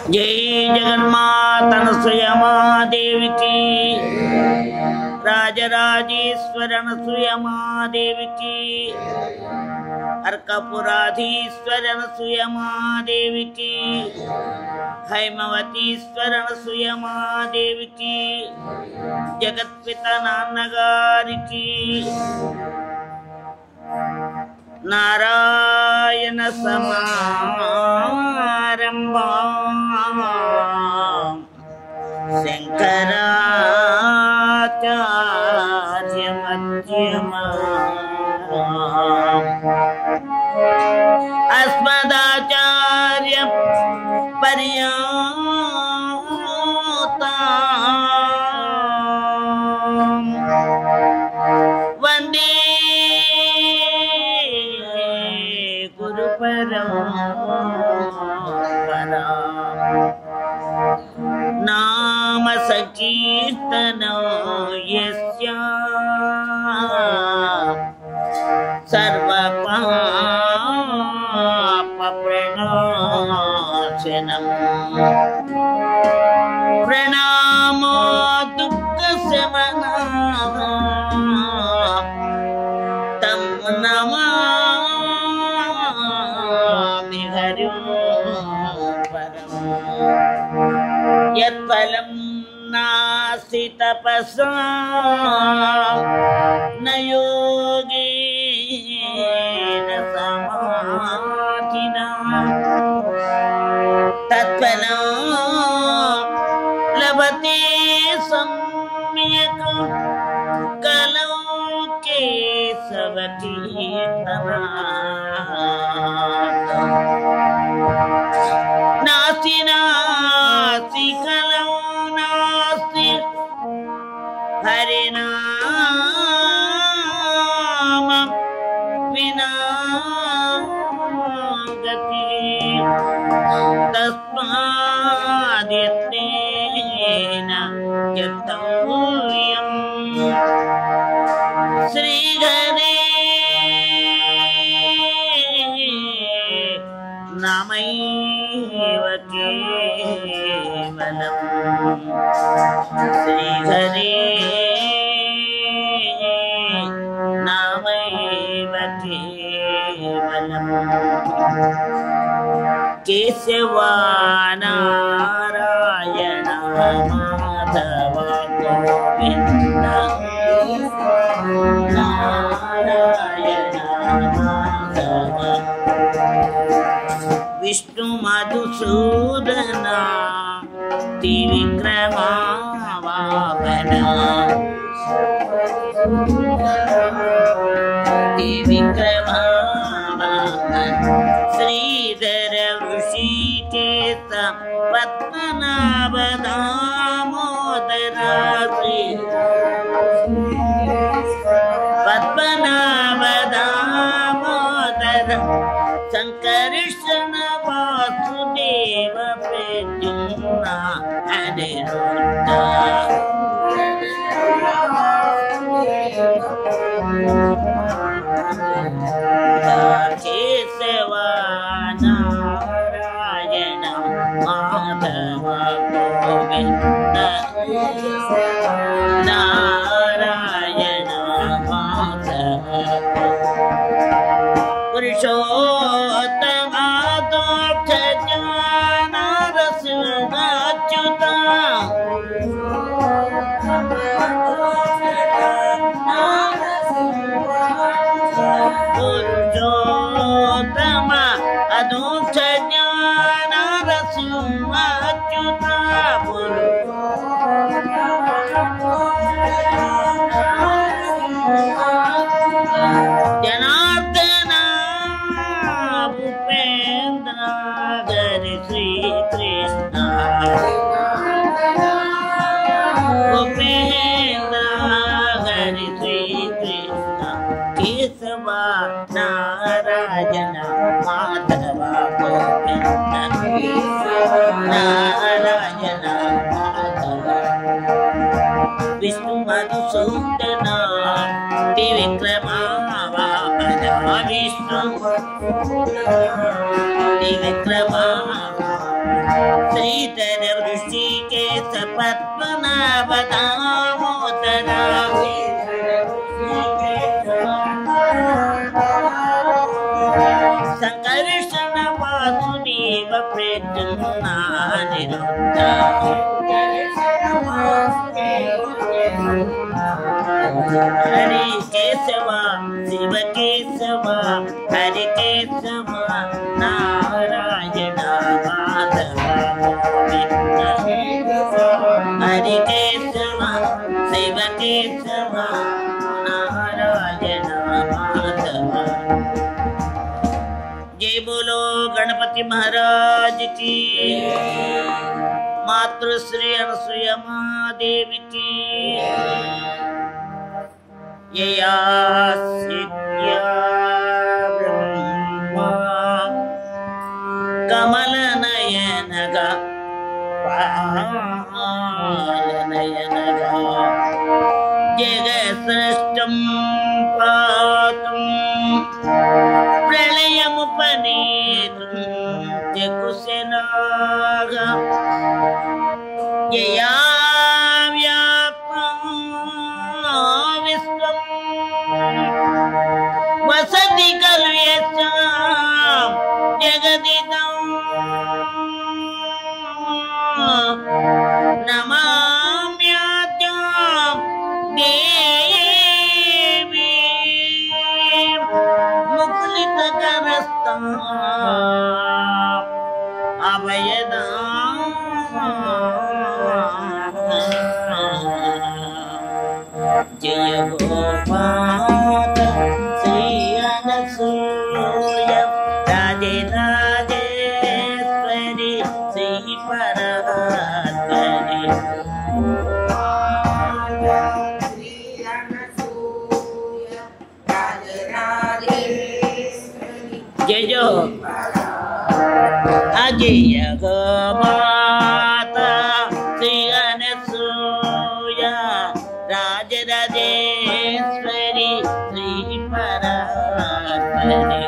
जय जगन्माता सुयमादेवी की, राजराजेश्वरन सुयमादेवी की, अर्कपुराधीश्वरन सुयमादेवी की, हैमवतीश्वरन सुयमादेवी की, जगत्पिता नान्नगारी की, नारायण समारंभम् शंकराचार्य मध्यमम् अस्मदाचार्य पर्यन्ताम् वंदे गुरु परंपरा। नाम संकीर्तन यस्य सर्वपाप प्रणाशनम् प्रणामो दुःख शमनम् तं नमामि हरिं परम्। यत्फलं नास्ति तपसा न योगेन समाधिना तत्फलं लभते सम्यक् कलौ नास्ति नास्ति कलौ नास्ति हरिनाम विना गतिः तस्माद्यत्नेन यतव्यम्। श्रीहरे नामैव केवलम् श्रीहरे नामैव केवलम्। केशव नारायण माधव गोविन्द नारायण माधव विष्णु मधुसूदन त्रिविक्रम वामन त्रिविक्रम वामन श्रीधर ऋषिकेश पद्मनाभ दामोदर पद्मनाभ दामोदर संकर्षण वासुदेव प्रद्युम्न अनिरुद्ध केशव नारायण माधव गोविन्द नारायण माधव पुरुषोत्तम दोष ज्ञान रसुच्युत पुरुषोत्तम अदोष ज्ञान रसुच्युत जनार्दन भूपेन्द्र हरि श्री कृष्ण भूपेन्द्र हरि श्री कृष्ण केशव नारायण माधव गोविन्द नारायण माधव विष्णु मधुसूदन त्रिविक्रम वामन विष्णु त्रिविक्रम శ్రీధర ఋషికేశ పద్మనాభ దామోదర సంకర్షణ వాసుదేవ ప్రద్యుమ్నానిరుద్ధ హరి కేశవ శివ కేశవ హరి కేశవ నారాయణ మాధవ గోవింద హరి కేశవ శివ కేశవ నారాయణ మాధవ. जय बोलो गणपति महाराज की, मातृश्री अनसुया देवी की। यया सिद्ध्या ब्रह्मा कमल नयनगा पालनयनगा जगसृष्टं पातुं प्रलयमुपनेतुं जकुशनागा यया व्याप्तं विश्वं वसति कल्येषां जगदिदं नमाम्याद्यां देवी मुकुलितकरस्तां अभयदां जय गोपाल श्री अनसूया राजेश्वरी श्री परात्परी जय जो अजय गोमाता श्री अनसूया राजराजेश्वरी श्री परात्परी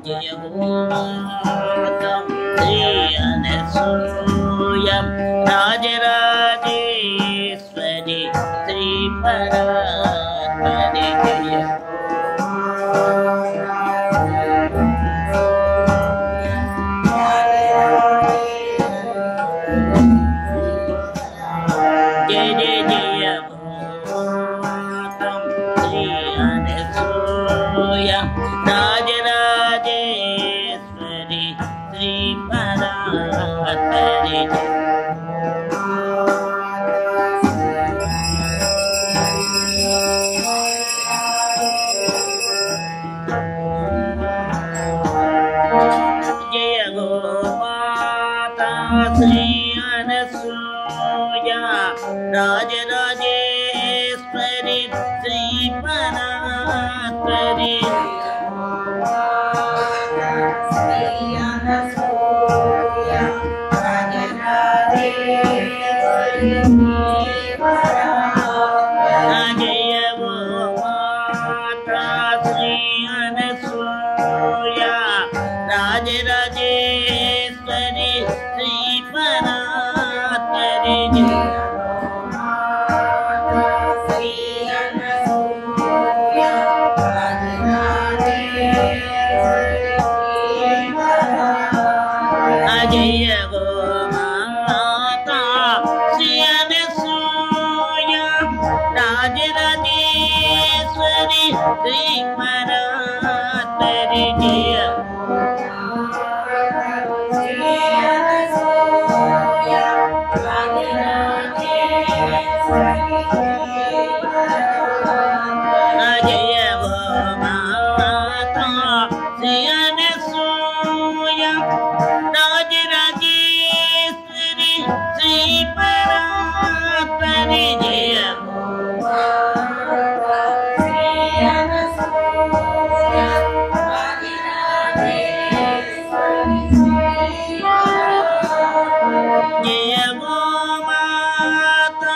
जय गोमाता श्री अनसूया राजराजेश्वरी श्री परात्परी जय जय जय गोमाता श्री अनसूया राजराजेश्वरी श्री परात्परी जय गोमाता श्री अनसूया राजराजेश्वरी श्री परात्परी जय गोमाता श्री अनसूया राजराजेश्वरी श्री परात्परी जय गोमाता श्री अनसूया राजराजेश्वरी श्री परात्परी जय जय गोमाता श्री अनसूया राजराजेश्वरी श्री परात्परी जय जय गोमाता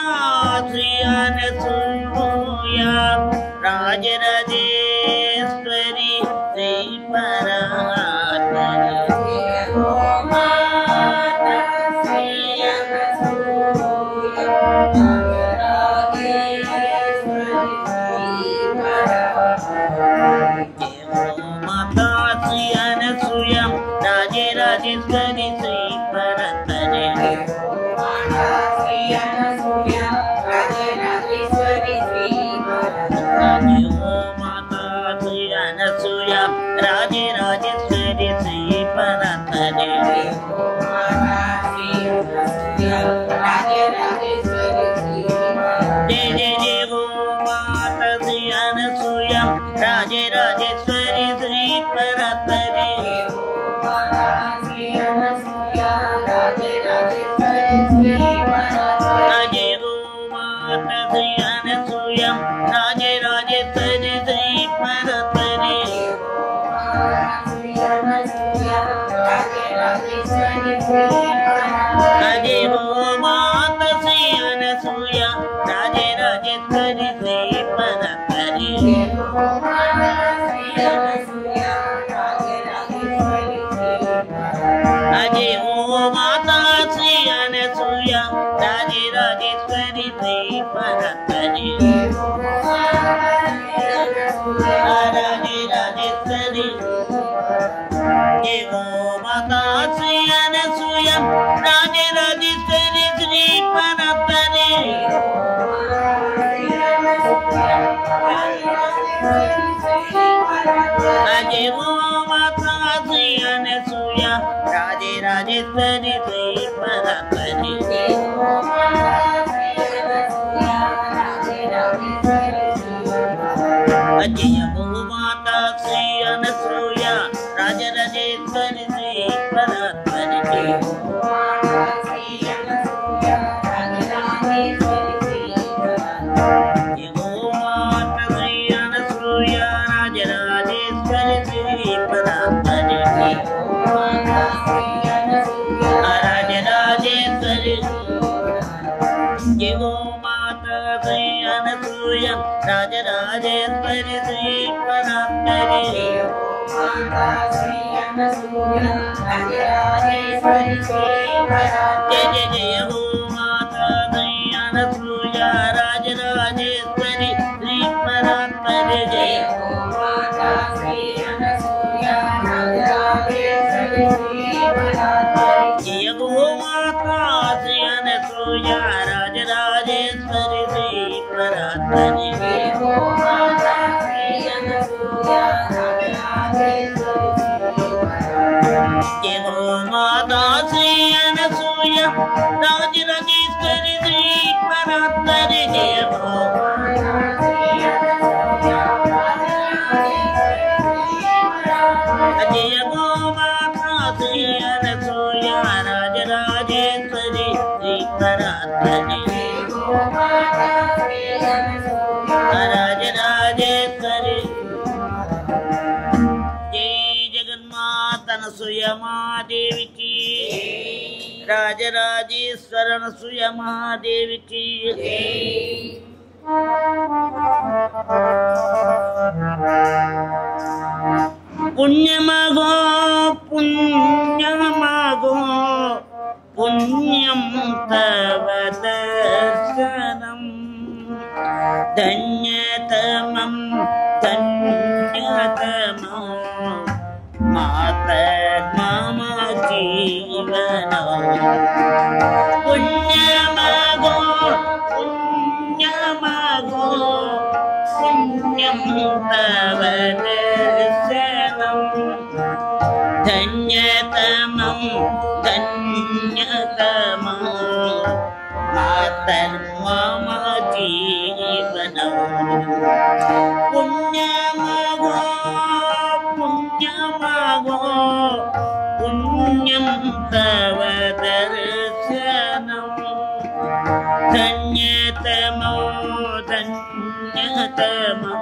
जय जय जय गो माता श्री अनसूया राजे राजेश्वरी श्री परात्परी जय गो माता श्री अनसूया राजे राजेश्वरी श्री परात्परी जय गो माता श्री अनसूया राजे राजेश्वरी श्री परात्परी जय गो माता श्री अनसूया राजे राजेश्वरी श्री परात्परी राजे राजेश्वरी जय गो माता श्री अनसूया राजे राजेश्वरी श्री परात्परी जय गो माता श्री अनसूया राजे राजेश्वरी श्री परात्परी जय गो माता श्री अनसूया राजे राजेश्वरी श्री परात्परी जय गो माता श्री अनसूया राजे राजेश्वरी श्री परात्परी राजे राजेश्वरी जय गो माता श्री अनसूया राजे राजेश्वरी श्री परात्परी जय जय जय गो माता श्री अनसूया राजे राजेश्वरी श्री परात्परी जय जय गो माता श्री अनसूया राजे राजेश्वरी श्री परात्परी जय गो माता श्री अनसूया राजे राजेश्वरी श्री परात्परी जय गो जय गो माता श्री अनसूया राजे राजेश्वरी श्री परात्परी राजे राजेश्वरी जय जगन्माता अनसूया महादेवी की राजराजेश्वर अनसूया महादेवी की पुण्यमगो पुण्यमगो पुण्यं तव दर्शनम् धन्यतमं धन्यतमं मातर्मम जीवनम् पुण्यमगो पुण्यमगो पुण्यं तव दर्शनम् धन्यतमं धन्यतमं मातर्मम जीवनम् पुण्यमगो पुण्यमगो पुण्यं तव दर्शनम् धन्यतमो धन्यतमो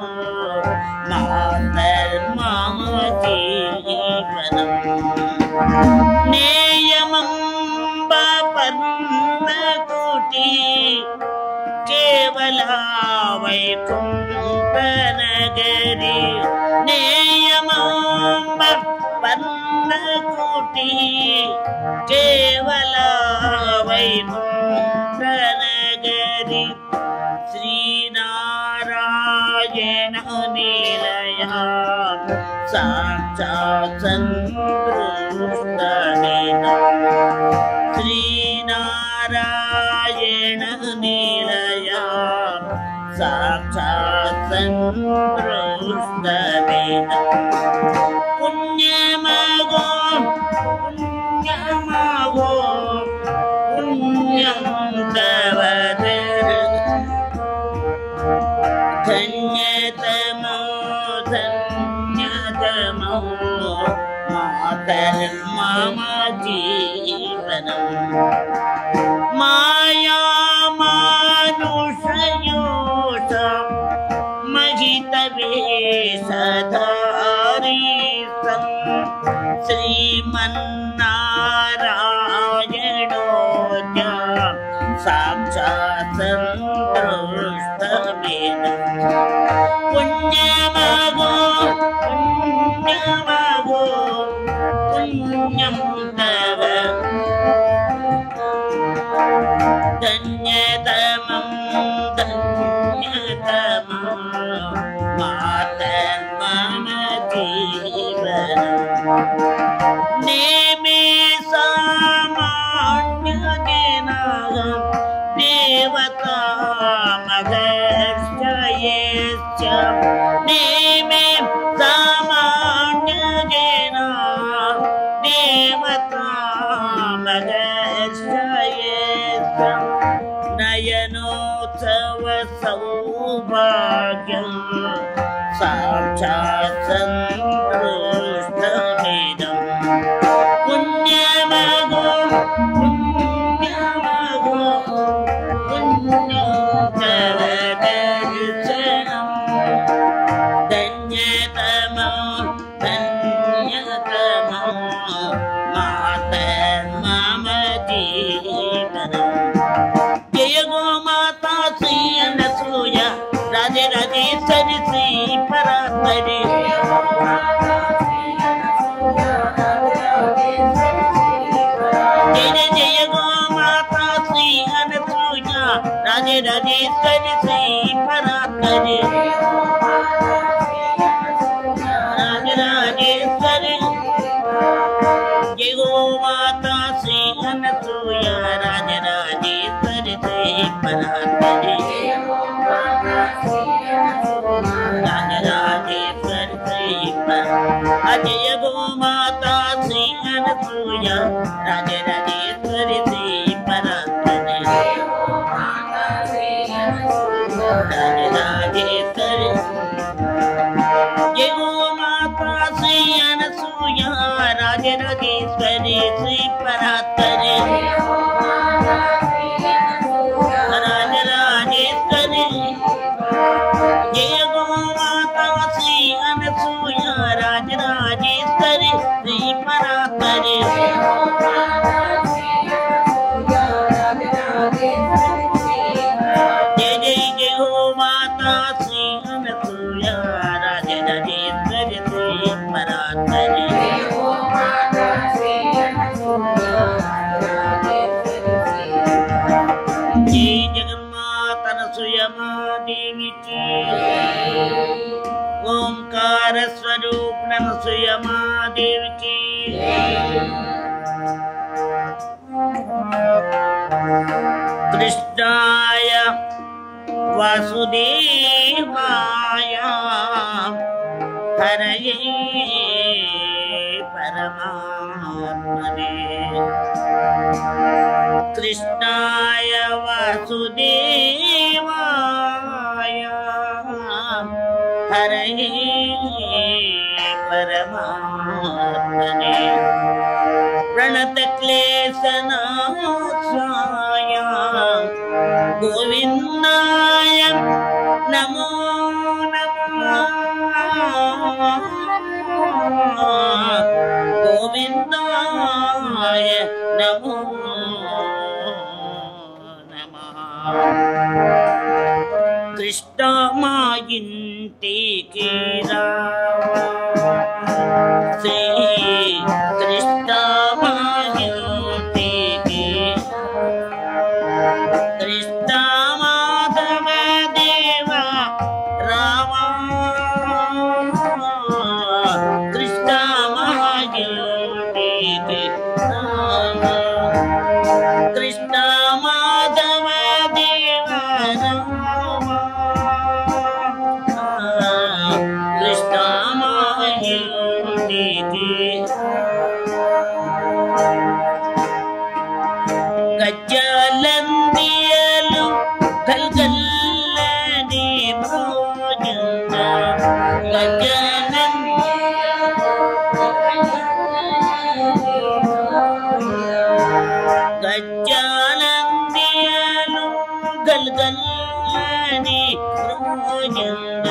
मातर्मम जीवनम् नेयमम्ब पर्णकुटी केवला वैकुण्ठनगरी नेयमम्ब पर्णकुटी केवला वैकुण्ठनगरी श्रीनारायण निलया साक्षात् संतुष्टनेन श्रीनारायण निलया साक्षात् संतुष्टनेन पुण्यमगो पुण्यमगो पुण्यं माया मानुषयोष महितवेषधारी सन् श्रीमन्नारायणो साक्षात् सन्तुष्टमेनं पुण्यमगो पुण्यमगो पुण्यं तव धन्यतमं धन्यतमं मातर्मम जीवनम् नेमे सामान्यजनाः देवता महर्षयेश्च नेमे सामान्यजनाः देवता महर्षयेश्च नयनोत्सव सौभाग्यं साक्षात् सन्तुष्टमेदं पुण्यमगो पुण्यमगो पुण्यं तव दर्शनं धन्यतमं धन्यतमं मातर्मम जीवनम् जय गो माता श्री अनसूया राधे राजेश्वरी श्री परात्परे जय जय गो माता श्री अनसूया राधे राजेश्वरी श्री परात्परे राधे राजेश्वरी जय गो माता श्री अनसूया राधे राजेश्वरी श्री परात्परे जय गो माता श्री अनसूया राधे राजेश्वरी श्री परात्परे राधे राजेश्वरी जय गो माता श्री अनसूया राधे राजेश्वरी श्री परात्परे राधे राजेश्वरी जय गो माता श्री अनसूया राधे राजेश्वरी श्री परात्परे जय जय जय गो माता श्री अनसूया राधे राजेश्वरी श्री परात्परे जय जगन्माता अनसूया देवी की ओंकार स्वरूप अनसूया देवी की कृष्णाय वासुदेवाय हरये परमात्मने कृष्णाय वासुदेवाय हरये परमात्मने प्रणतक्लेशनाशाय गोविन्दाय नमो नमः गोविन्दाय नमो नमः कृष्णमायिन्तेकेरा श्री कृष्णमायिन्तेके कृष्ण माधव देव राम कृष्णमायिन्तेके कृष्ण माधव देव राम कृष्ण मायिन्तेके గోవింద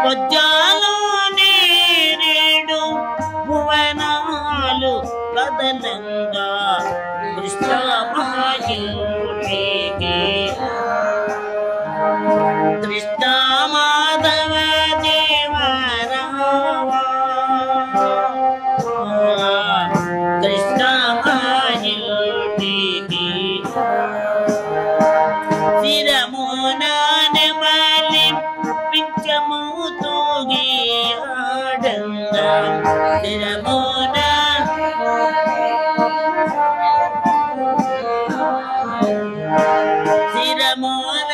వజ్జాలో నేరేడు భువనాలు కదలంగా కృష్ణ మాయుడికి కృష్ణ మాధవ దేవరావా కృష్ణ మాయుడికి శిరమునానెమలి పించము తూగి ఆడంగా శిరమున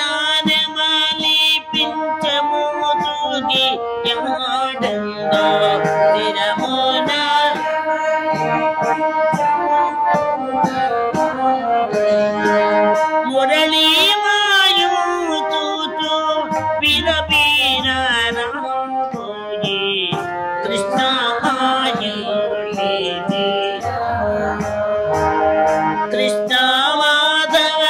శిరమునానెమలి పించము తూగి ఆడంగా శిరమున మురళీ మాయూతూతూ విరబీరరాబోయి కృష్ణ మాయూడికి కృష్ణ మాధవ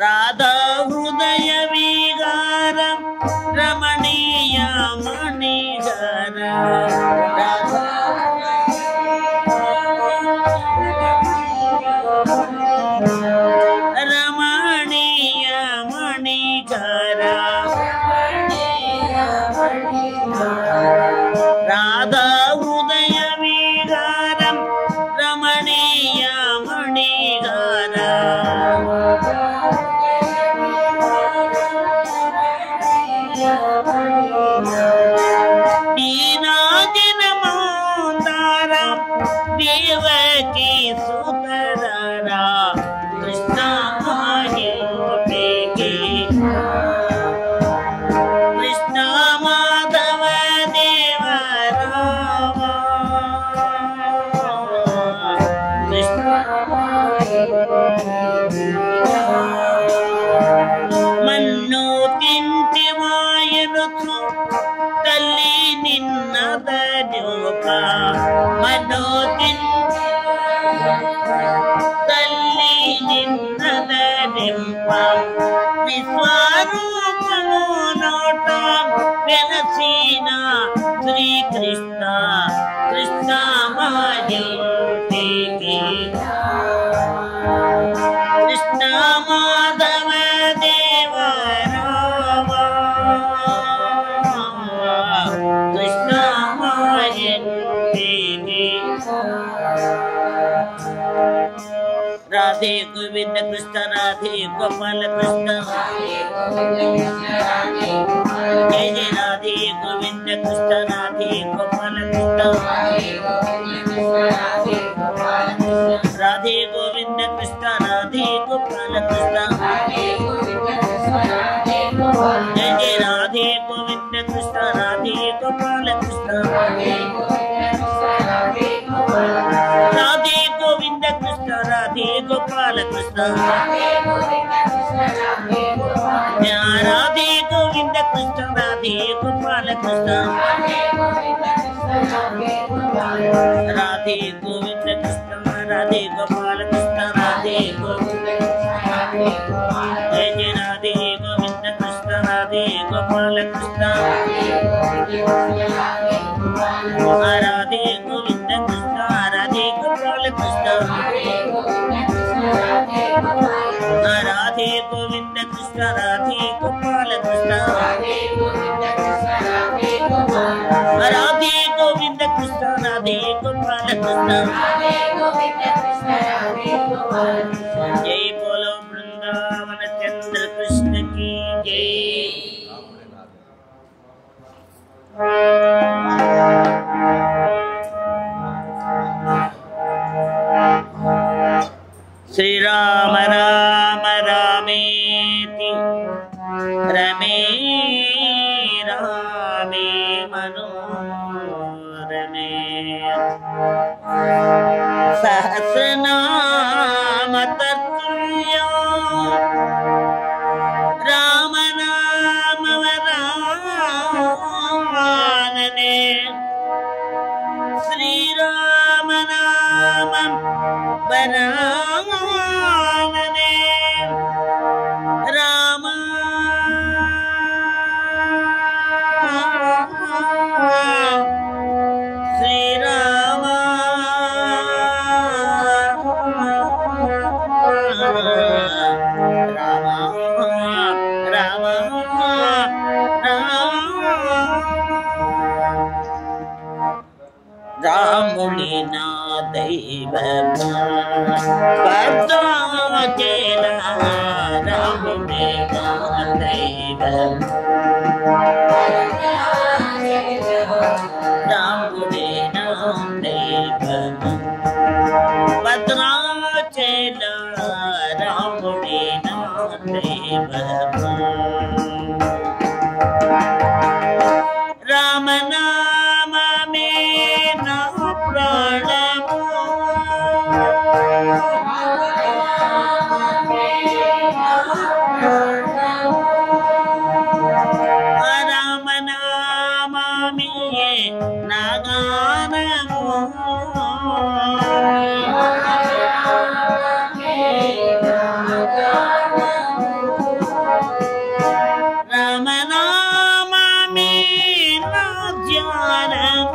రాధా హృదయ విగారం రమణీయ మణిగర రమణీయ మణిగర రాధా హృదయ విగారం రమణీయ మణిగర దేవకి సుతరా కృష్ణ మాయుడికి కృష్ణ మాధవ దేవరావా కృష్ణ మన్ను తింటి వాయనుచు తల్లి నిన్నదూక మన్ను తల్లి నిన్నదరింప విశ్వరూపము నోట వెలసిన శ్రీకృష్ణ కృష్ణ మాయుడికి కృష్ణ మాధవ దేవరావా కృష్ణ మాయుడికి రాధే గోవింద కృష్ణ రాధే గోపాల కృష్ణ జయ జయ రాధే గోవింద కృష్ణ రాధే గోపాల కృష్ణ రాధే గోవింద కృష్ణ రాధే గోపాల కృష్ణ జయ జయ రాధే గోవింద కృష్ణ రాధే గోపాల కృష్ణ రాధే గోవింద కృష్ణ రాధే గోపాల కృష్ణ రాధే గోవింద కృష్ణ రాధే గోపాల కృష్ణ రాధే గోవింద కృష్ణ రాధే గోపాల కృష్ణ రాధే గోవింద జయ జయ రాధే గోవింద కృష్ణ రాధే గోపాల కృష్ణ రాధే గోవింద కృష్ణ రాధే గోపాల కృష్ణ రాధే గోవింద కృష్ణ రాధే గోపాల కృష్ణ రాధే గోవింద కృష్ణ రాధే గోపాల కృష్ణ జై బోలో బృందావన చంద్ర కృష్ణ की जय। श्री राम राम रामेति रमे रामे मनोरमे सहस्रनाम तत्तुल्यो రామనామవరాననే శ్రీరామనామం వరాననే రామ శ్రీరామ రామ రాముని నా దైవమా భద్రాచల రాముని నా దైవమా రాముని నా దైవమా భద్రాచల రాముని నా దైవమా రామనామమే నా ప్రాణము రామనామమే నా గానము రామనామమే నా ధ్యానము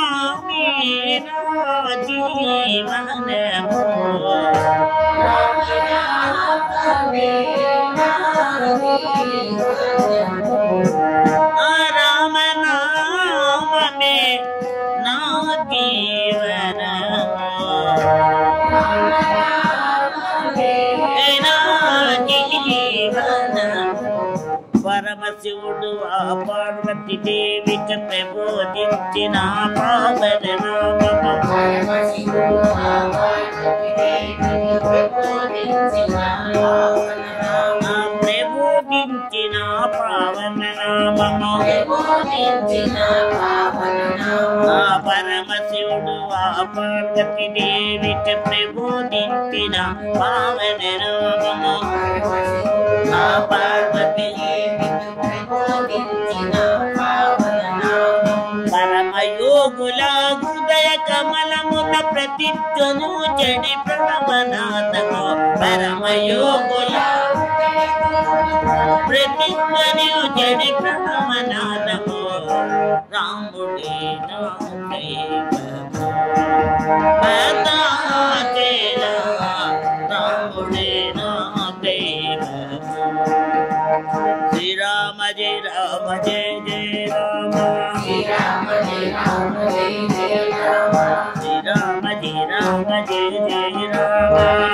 రామనామమే నా జీవనము రామనామమే నా జీవనము పరమశివుడు ఆ పార్వతి దేవికి ప్రబోధించిన పావన ప్రబోధించిన పావన నామము పరమశివుడు ఆ పార్వతి దేవికి ప్రబోధించిన పావన నామము పార్వతి పరమయోగుల హృదయ కమలమున ప్రతిధ్వను చెడి ప్రణవనాథము పరమయోగుల ప్రతిధ్వను చెడి ప్రణవనాథము రాముడే నా దైవము భద్రాచల రాముడే నా దైవము శ్రీరామ జయ రామ జయ జయ రామ శ్రీరామ జయ రామ జయ జయ రామ శ్రీరామ జయ రామ జయ జయ రామ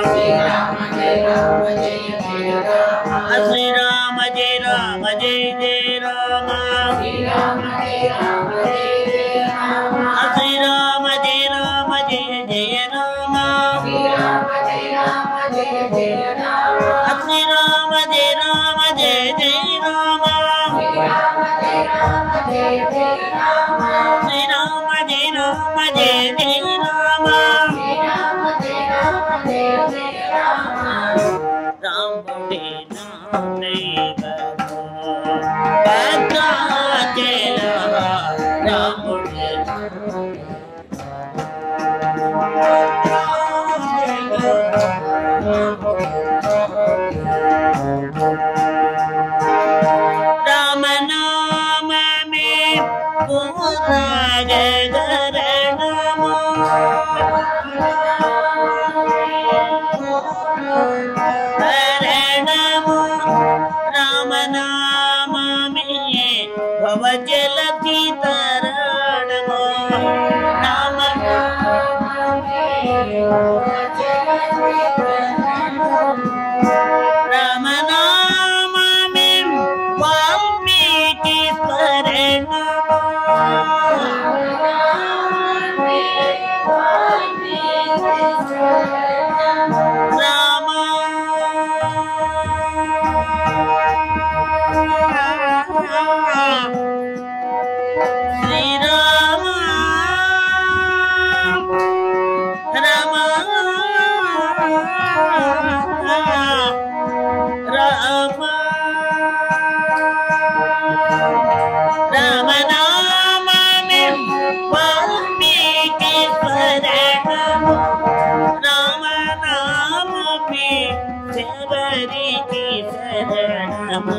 శ్రీరామ జయ రామ జయ జయ రామ శ్రీరామ జయ రామ జయ జయ రామ శ్రీరామ జయ రామ జయ జయ రామ శ్రీరామ జయ రామ జయ జయ రామ శ్రీరామ జయ రామ జయ జయ రామ శ్రీరామ జయ రామ జయ జయ రామ శ్రీరామ జయ రామ జయ జయ రామ శ్రీరామ జయ రామ జయ జయ రామ శ్రీరామ జయ రామ జయ జయ రామ రాముడే నా దైవము భద్రాచల రాముడే రామనామమే పురాగరణము శరణము రామనామమే భవజలతి తరణము రామనామమే వాల్మీకి స్మరణము రామ శరణము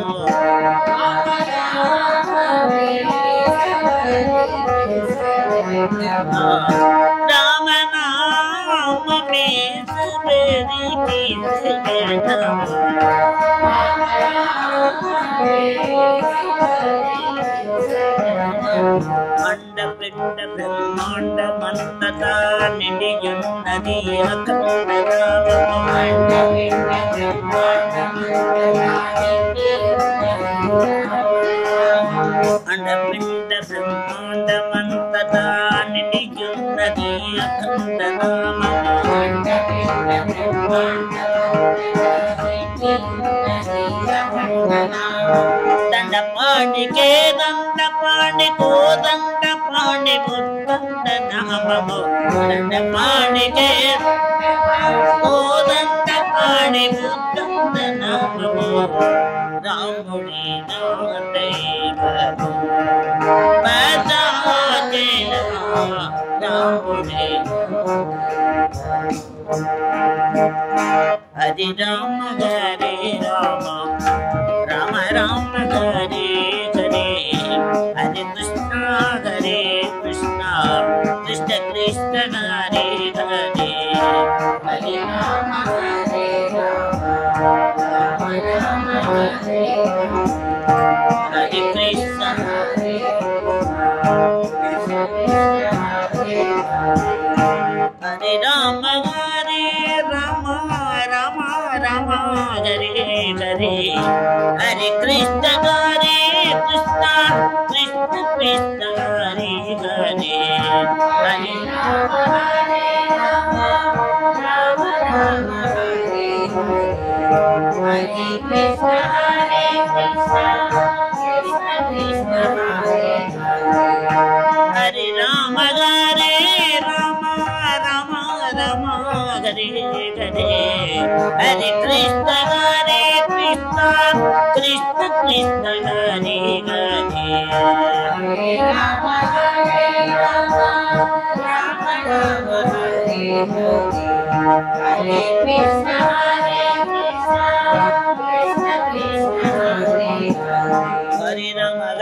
రామనామమే శబరికి శరణము అండపిండ బ్రహ్మాండమంతటా నిండియున్నది అండపిండ బ్రహ్మాండమంతటా నిండియున్నది అఖండ దండపాణికే దండపాణి కోదండపాణి ముద్దండ నామము దండపాణికే కోదండపాణి ముద్దండ నామము రాముడి నామదేవము పదాజయ రాముడి హరి రామ హరే రామ రామ రామ హరే హరే హరే కృష్ణ హరే కృష్ణ కృష్ణ కృష్ణ హరే హరే హరే రామ హరే రామ రామ హరే హరే కృష్ణ హరే హరే రామ హరే రామ రామ రామ హరే హరే హరే కృష్ణ హరే కృష్ణ కృష్ణ కృష్ణ హరే హరే హరే రామ హరే రామ రామ రామ హరే హరే కృష్ణ హరే కృష్ణ కృష్ణ కృష్ణ హరే హరే రామ హరే రామ రామ రామ హరే హరే హరే కృష్ణ హరే కృష్ణ కృష్ణ కృష్ణ హరే హరే హరే రామ హరే రామ రామ రామ హరే హరే హరే కృష్ణ హరే కృష్ణ కృష్ణ కృష్ణ హరే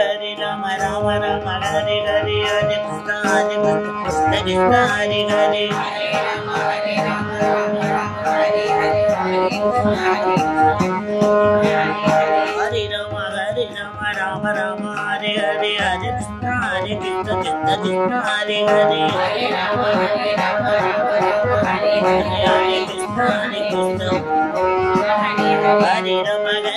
హరే రామ రామ రామ హరే హరే హరే కృష్ణ హరే కృష్ణ కృష్ణ హరే హరే హరే రామ రామ రామ హరే హరే హరే కృష్ణ హరే హరే రామ రామ రామ హరే హరే హరే కృష్ణ హరే కృష్ణ కృష్ణ కృష్ణ హరే హరే హరే రామ రామ రామ హరే హరే హరే కృష్ణ హరే కృష్ణ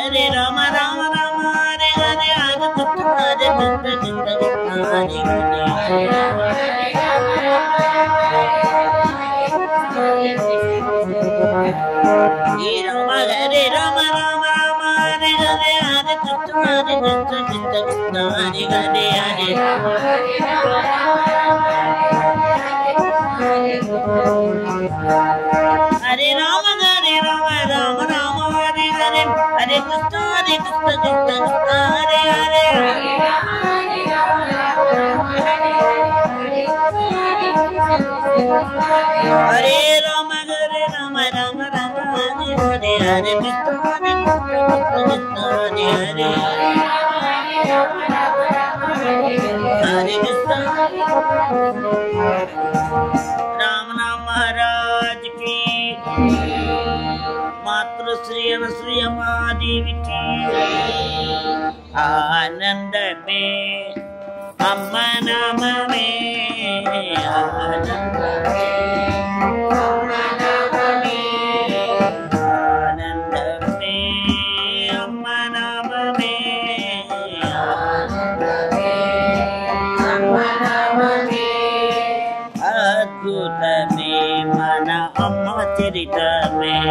హరే రామ రామ రామ రామ హరే హరే హరే కృష్ణ హరే కృష్ణ కృష్ణ కృష్ణ హరే హరే హరే రామ హరే రామ రామ రామ హరే హరే హరే కృష్ణ హరే కృష్ణ కృష్ణ కృష్ణ హరే హరే హరే రామ హరే రామ రామ రామ హరే హరే హరే కృష్ణ కృష్ణ కృష్ణ హరే హరే హరే రామ హరే రామ రామ రామ హరే హరే హరే కృష్ణ కృష్ణ కృష్ణ హరే హరే హరే కృష్ణ రామ నామ మహారాజ్ की मातृश्री अनुसुईय महादेवी की आनंद में अम्मा नाम में आनंद में अम्मा नाम में आनंद में अम्मा नाम में आनंद में अम्मा नाम में अद्भुत में मन अम्मा चरित में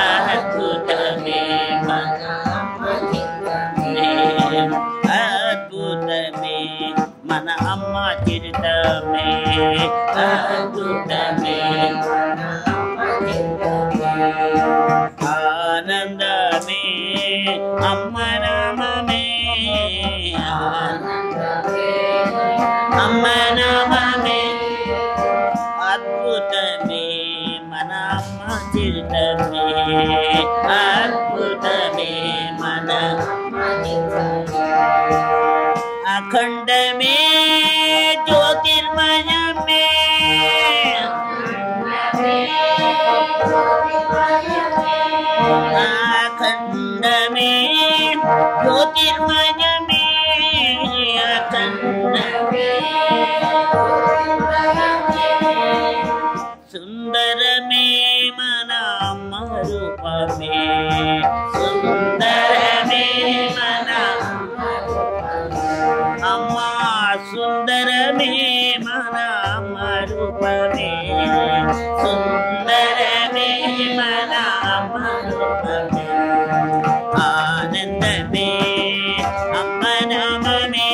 अद्भुत में मन अम्मा चरित में अद्भुत में मन अम्मा चरित में अद्भुत में मन अम्मा चरित में आनंद में अम्मा नाम में आनंद में अम्मा नाम में अद्भुत में मन अम्मा चरित में अद्भुत आनंदमे मन अखंड में ज्योतिर्मय में अखंड में ज्योतिर्मय में अखंड सुंदर में मना रूप में सुंदर में मना अम्मा सुंदर में मना रूप में सुंदर में मना रूप में आनंद में अम्मा नाम में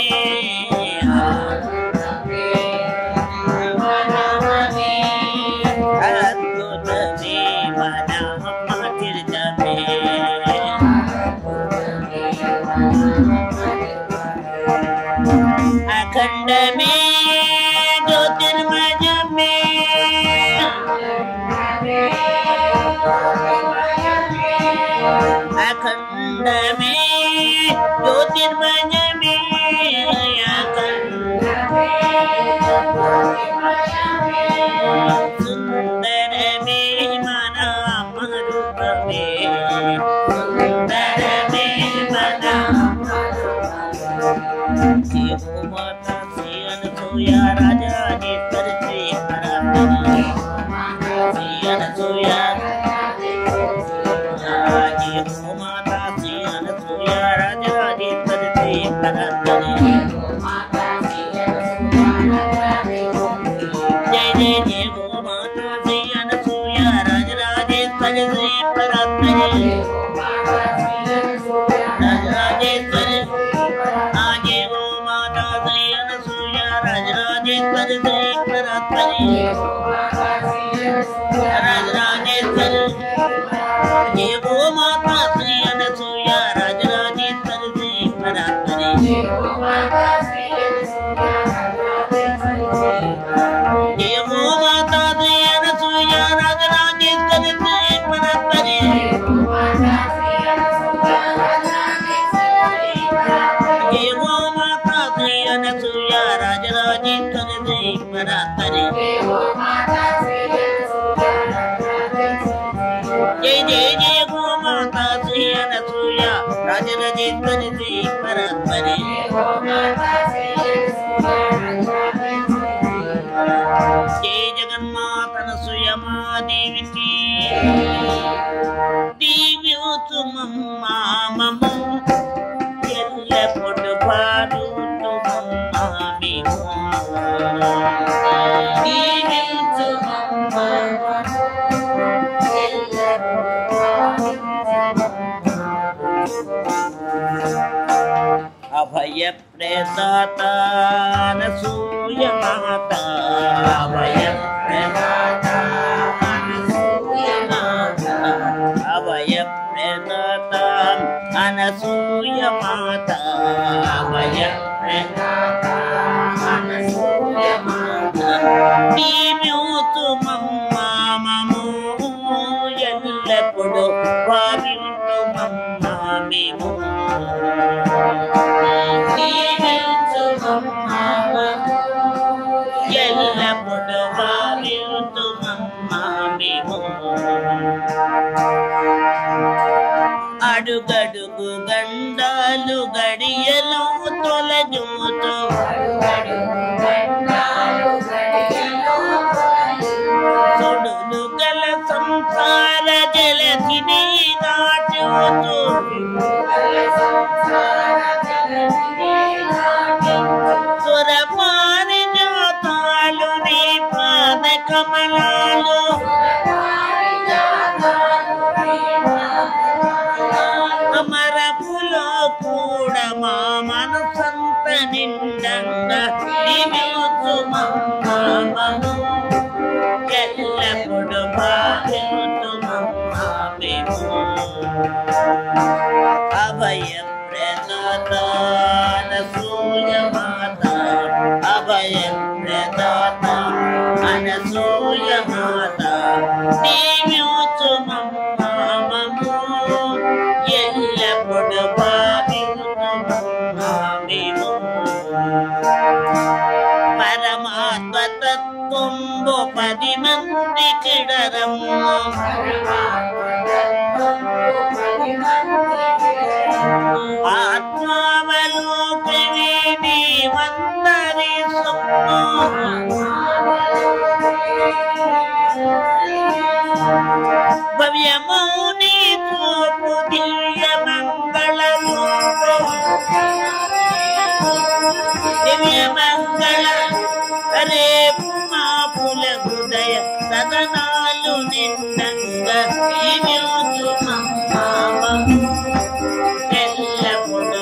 अद्भुत में मना अम्मा तीर्थ में अखंड में ज्योतिर्मय में अखंड में ज्योतिर्मय में सुंदर में मना रूप में सुंदर में मना माता श्री अनसुया राजा नेत्र श्री परात्परी श्री अनसुया माता श्री अनसुया राजा नेत्र श्री परात्परी जय जय जय गो माता श्री अनसुया राजा नेत्र श्री परात्परी ये वो माता श्री अनसुया राजराजेश्वर श्री परात्परी ये वो माता श्री अनसुया राजराजेश्वर श्री परात्परी ये वो माता श्री अनसुया राजराजेश्वर श्री परात्परी जय जय जय गो माता श्री अनसुया राजराजेश्वर श्री परात्परी जय जगन्माता अनसुया देवी की दिव्योत्तमम्मा मम एल्लपुडु पारुतुमम्मा मेमु अभय प्रदाता अनसूया माता अभय प्रदाता अनसूया माता अभय प्रदाता अनसूया माता अभय प्रदाता अनसूया माता दिव्योत्तमम्मा ममो एल्लपुडु पारुतुमम्मा मेमु ఎల్లప్పుడు భావింతుమమ్మా మేము అడుగడుగు గండాలు గడియలు తొలగుతూ తొడులు గల సంసార జలధిని దాటుతూ సురపారి జ్యోతాలు నీ పాద కమలాలు అమరపులో కూడా మా మనసంత నిండంగా దివ్యోత్సమమ్మా మము ఎల్లప్పుడు భావింతుమమ్మా మేము అభయ ప్రదాత అనసూయ మాతా అభయ ప్రదాత అనసూయ మాతా దివ్యోత్సమమ్మా మము ఎల్లప్పుడు భావించుము పరమాత్మ తత్వంబు 10 మంది కిడరము ఆత్మావలోకి వీడి వందరి సొమ్ము భవ్యమౌని చూపు దివ్య మంగళము దివ్య మంగళ రేపు మా పుల హృదయ సదనాలు నిండంగా ఎల్లప్పుడు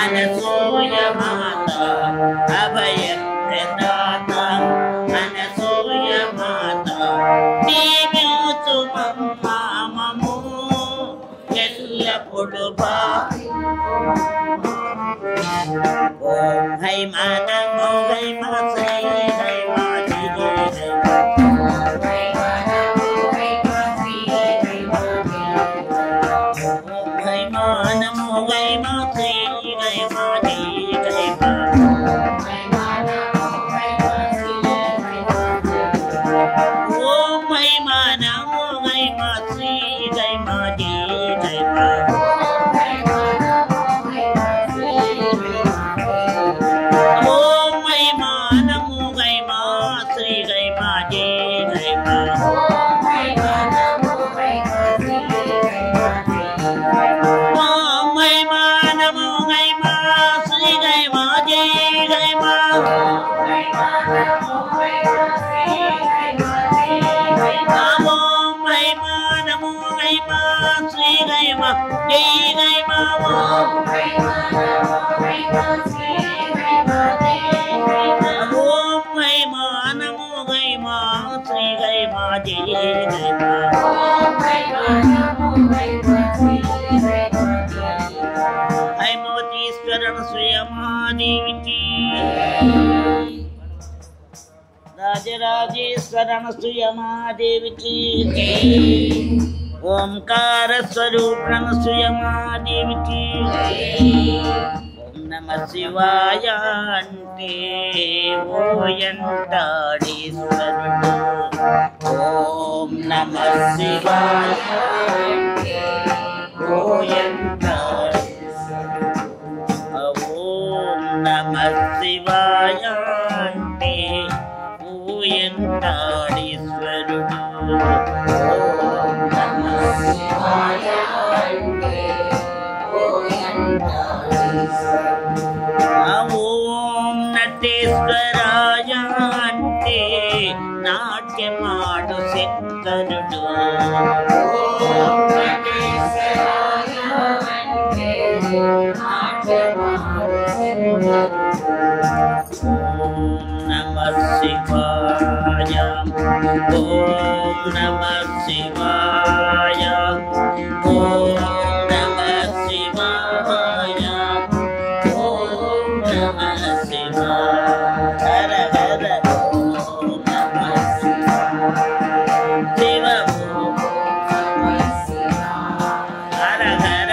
అనసూయ మాత అభయ ప్రదాత అనసూయ మాత దీవించు మమ్మామము ఎల్లప్పుడు ఓం హై మనమో హై మాసై హై మాది హై మనమో హై మాసై హై మాది ఓం హై మనమో హై మాసై హై మాది రాజరాజేశ్వరణ సుయమాదేవికి ఓంకార స్వరూపణ సుయమాదేవికి ఓం నమ శివాయ అంటే ఓయంటాడీశ్వరుడు ఓం నమ శివాయ ఓం నమ శివాయ అంటే ఓయంటాడీశ్వరుడు ఓం నటేశ్వరాయ అంటే నాట్యమాడు శంకరుడు నమ శివాయ ఓం నమ శివాయ ఓం నమ శివాయ ఓం నమ శివాయ హర హర ఓం నమ శివ హర హర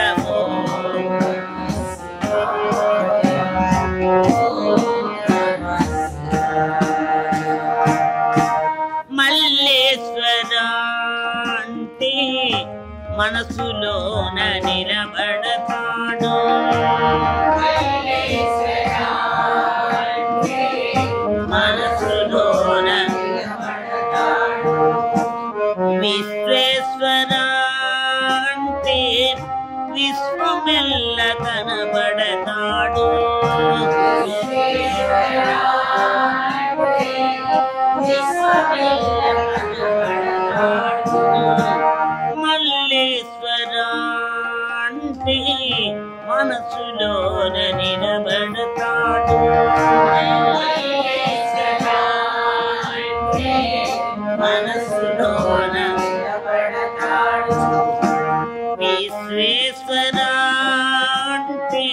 మల్లేశ్వర అంటే మనసులోన నిలబడతాడు మనసులోన విశ్వేశ్వర అంటే విశ్వమెల్ల కనబడతాడు మల్లేశ్వర అంటే మనసులోన నిలబడతాడు మనసులోన విశ్వేశ్వర అంటే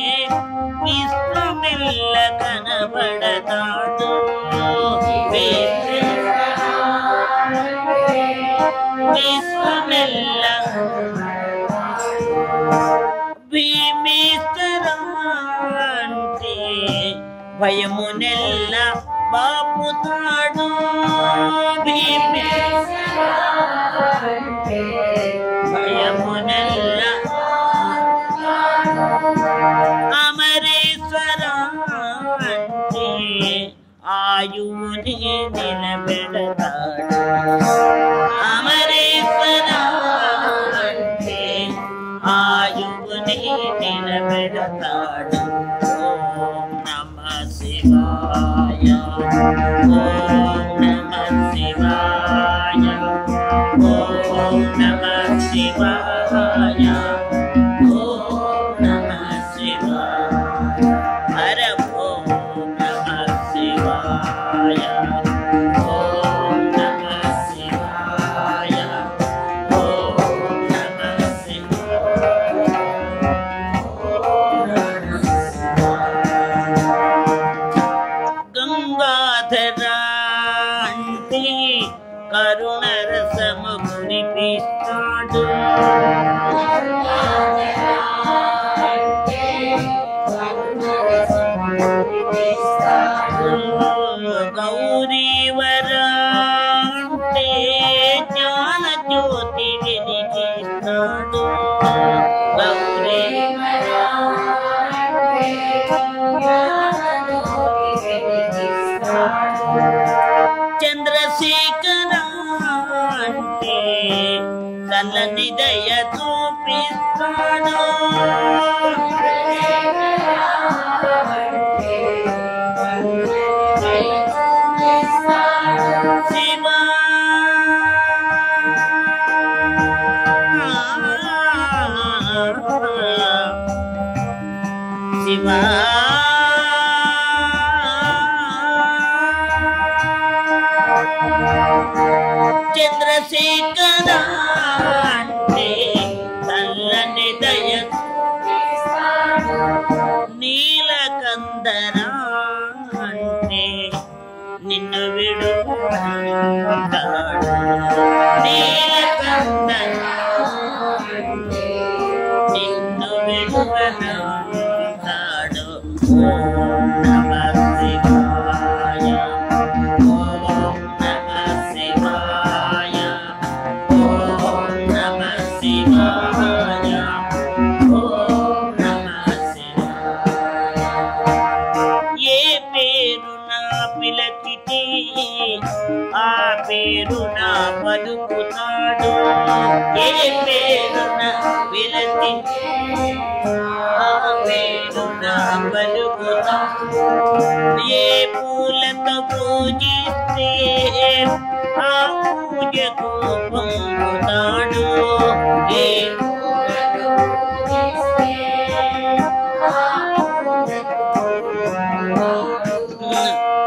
విశ్వమెల్ల కనబడతాడు విశ్వేశ్వర విశ్వమెల్ల భీమేశ్వరంటే భయమునెల్ల బాపుతాడు. భీమేశ్వరంటే భయమునెల్ల అమరేశ్వరంటే ఆయువుని నిలబెడతాడు. అమరేశ్వరంటే ఆయువుని నిలబెడతాడు. ఓం నమః శివాయ, ఓం నమః శివాయ, ఓం నమః శివాయ, ఓం నమః శివాయ. హర ఓం నమః శివాయ, ఓం నమః శివాయ, ఓం నమః శివాయ. గంగాధర అంటే కరుణ రసము కురిపిస్తాడు. గౌరీవర అంటే జ్ఞాన జ్యోతి వెలిగిస్తాడు. గౌరీవర చంద్రశేఖర అంటే చల్లని దయ చూపిస్తాడు. శివ శివ చంద్రశేఖర అంటే చల్లని దయ. నీలకందర అంటే నిన్ను విడుతాడు. నీలకందర అంటే నిన్ను విడుతాడు. ఓం నమః శివాయ, ఓం నమః శివాయ, ఓం నమః శివాయ, ఓం నమః శివాయ. ఏ పేరు నా పిలచితే ఆ పేరు నా పలుకుతాడు. ఏ పేరు నా పిలచితే ఆ పేరు నా పలుకుతాడు. ఏ పూలతో పూజిస్తే ఆ పూజకు పొందుతాడు. ఏ పూలతో పూజిస్తే ఆ పూజకు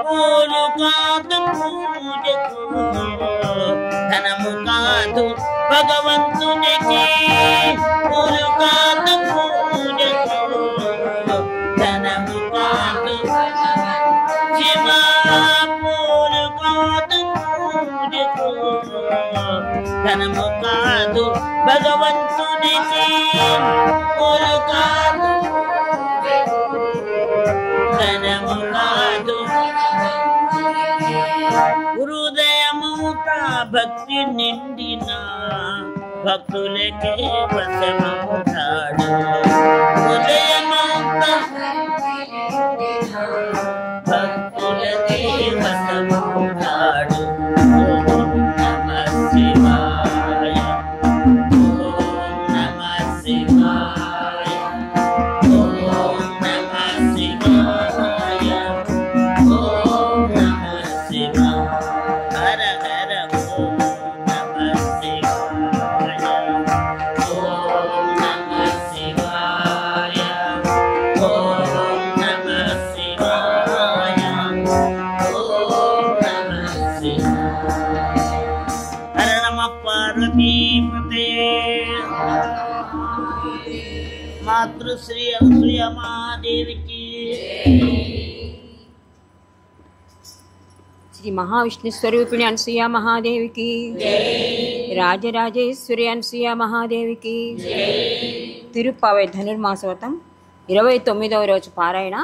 పూలు కాదు పూజకు, ధనము కాదు భగవంతునికి. పూలు కాదు పూజకు, ధనము కాదు శివ. పూలు కాదు పూజకు, ధనము కాదు భగవంతునికి. పూలు కాదు ధనము కాదు. హృదయముత భక్తి నిండిన భక్తులకే వశమవుతాడు. హృదయముత భక్తులకే వశమవుతాడు. ఓం నమః శివాయ, ఓం నమః శివాయ, ఓం నమః శివాయ, ఓం నమః శివాయ. హర హర ఓం నమః శివాయ, ఓం నమః శివాయ, ఓం నమః శివాయ, ఓం నమః శివాయ. హర నమః పార్వతీపతే. మాతృశ్రీ అనసూయ మహాదేవికి. శ్రీ మహావిష్ణు స్వరూపిణి అనసూయ మహాదేవికి, రాజరాజేశ్వరి అనసూయ మహాదేవికి. తిరుప్పావై ధనుర్మాస వ్రతం 29వ రోజు పారాయణ,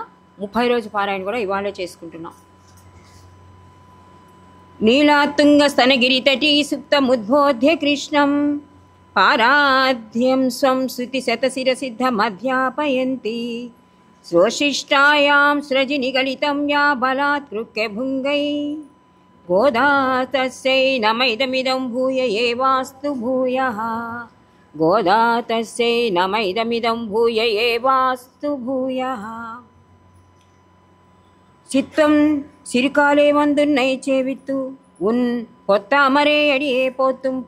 30 రోజు పారాయణ కూడా ఇవాళే చేసుకుంటున్నాం. నీలాతుంగ స్తనగిరి తటీ సుప్తముద్బోధ్య కృష్ణం పారాధ్యం స్వం శృతి శతశిరసిద్ధమధ్యాపయంతి స్వశిష్టాయాం స్రజి నిగళితం యా బలాత్కృత్య భుంగై గోదా తస్యై నమైదమిదం భూయ ఏవాస్తు భూయః గోదా తస్యై నమైదమిదం భూయ ఏవాస్తు భూయః. சித்தம் சிறுகாலே வந்து நைச்சேவித்து உன் பொத்தாமரே அடியே போத்தும்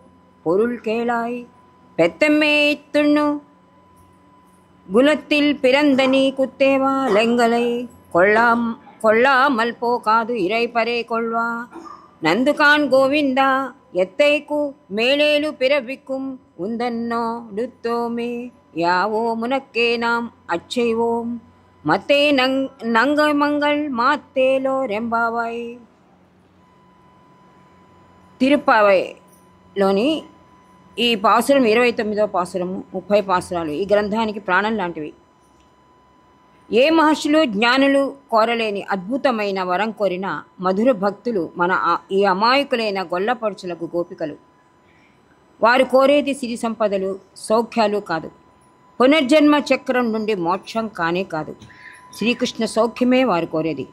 பொருள் கேளாய் பெத்தம்மே துண்ணு குலத்தில் பிறந்த நீ குத்தேவா லெங்கலை கொள்ளாமல் போகாது இறைப்பரே கொள்வா నందుకాన్ గోవిందా ఎత్తైకు మేళేలు పిరవిక్కుం ఉందన్నో డుత్తోమే యావో మునక్కే నాం అచ్చైవోం మతే నంగమంగళ్ మాత్తేలో రెంబావాయ్. తిరుప్పావైలోని ఈ పాసురం 29వ పాసురము, 30 పాసురాలు ఈ గ్రంథానికి ప్రాణం లాంటివి. ఏ మహర్షులు జ్ఞానులు కోరలేని అద్భుతమైన వరం కోరిన మధుర భక్తులు మన ఈ అమాయకులైన గొల్లపడుచులకు గోపికలు. వారు కోరేది సిరి సంపదలు, సౌఖ్యాలు కాదు, పునర్జన్మ చక్రం నుండి మోక్షం కానే కాదు, శ్రీకృష్ణ సౌఖ్యమే వారు కోరేది.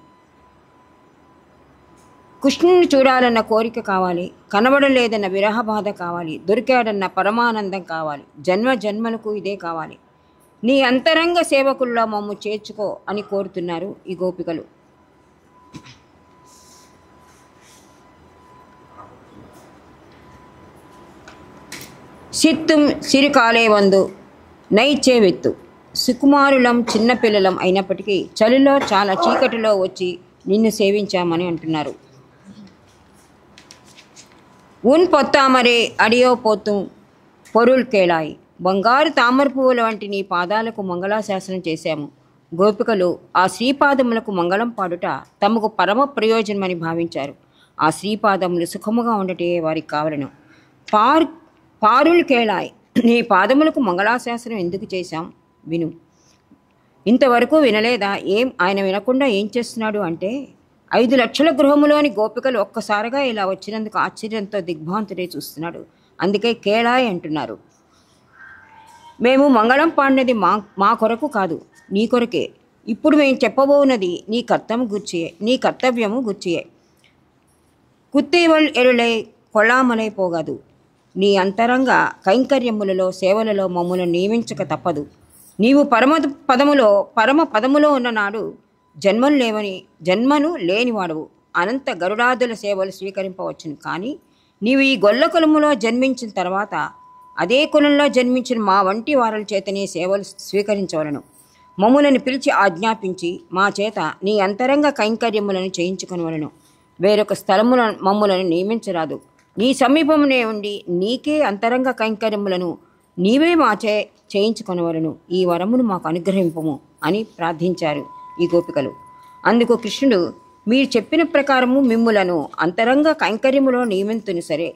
కృష్ణుని చూడాలన్న కోరిక కావాలి, కనబడలేదన్న విరహబాధ కావాలి, దొరికాడన్న పరమానందం కావాలి, జన్మ జన్మలకు ఇదే కావాలి. నీ అంతరంగ సేవకుల్లో మమ్ము చేర్చుకో అని కోరుతున్నారు ఈ గోపికలు. సిత్తుం సిరికాలే వందు నైచేవెత్తు. సుకుమారులం చిన్నపిల్లలం అయినప్పటికీ చలిలో చాలా చీకటిలో వచ్చి నిన్ను సేవించామని అంటున్నారు. ఉన్ పొత్తామరే అడియో పోతు పొరుల్ కేళాయి. బంగారు తామర పువ్వుల వంటి నీ పాదాలకు మంగళాశాసనం చేశాము. గోపికలు ఆ శ్రీపాదములకు మంగళం పాడుట తమకు పరమ ప్రయోజనమని భావించారు. ఆ శ్రీపాదములు సుఖముగా ఉండటే వారికి కావలను. పారుల్ కేళాయి, నీ పాదములకు మంగళాశాసనం ఎందుకు చేశాం విను. ఇంతవరకు వినలేదా? ఆయన వినకుండా ఏం చేస్తున్నాడు అంటే 5 లక్షల గృహములోని గోపికలు ఒక్కసారిగా ఇలా వచ్చినందుకు ఆశ్చర్యంతో దిగ్భ్రాంతుడే చూస్తున్నాడు. అందుకే కేళాయి అంటున్నారు. మేము మంగళం పాడినది మా కొరకు కాదు, నీ కొరకే. ఇప్పుడు మేము చెప్పబోనది నీ కర్తవ్యము గుర్చియే. కుత్తేవల్ ఎరులై కొళ్ళామలై పోగదు. నీ అంతరంగ కైంకర్యములలో సేవలలో మమ్మల్ని నియమించక తప్పదు. నీవు పరమ పదములో ఉన్ననాడు జన్మను లేనివాడవు. అనంత గరుడాదుల సేవలు స్వీకరింపవచ్చును. కానీ నీవు ఈ గొల్ల కులములో జన్మించిన తర్వాత అదే కులంలో జన్మించిన మా వంటి వారల చేతనే సేవలు స్వీకరించవలను. మమ్ములను పిలిచి ఆజ్ఞాపించి మా చేత నీ అంతరంగ కైంకర్యములను చేయించుకొనవలను. వేరొక స్థలముల మమ్ములను నియమించరాదు. నీ సమీపమునే ఉండి నీకే అంతరంగ కైంకర్యములను నీవే మాచే చేయించుకొనవలను. ఈ వరమును మాకు అనుగ్రహింపము అని ప్రార్థించారు ఈ గోపికలు. అందుకు కృష్ణుడు, మీరు చెప్పిన ప్రకారము మిమ్ములను అంతరంగ కైంకర్యములో నియమింతును సరే.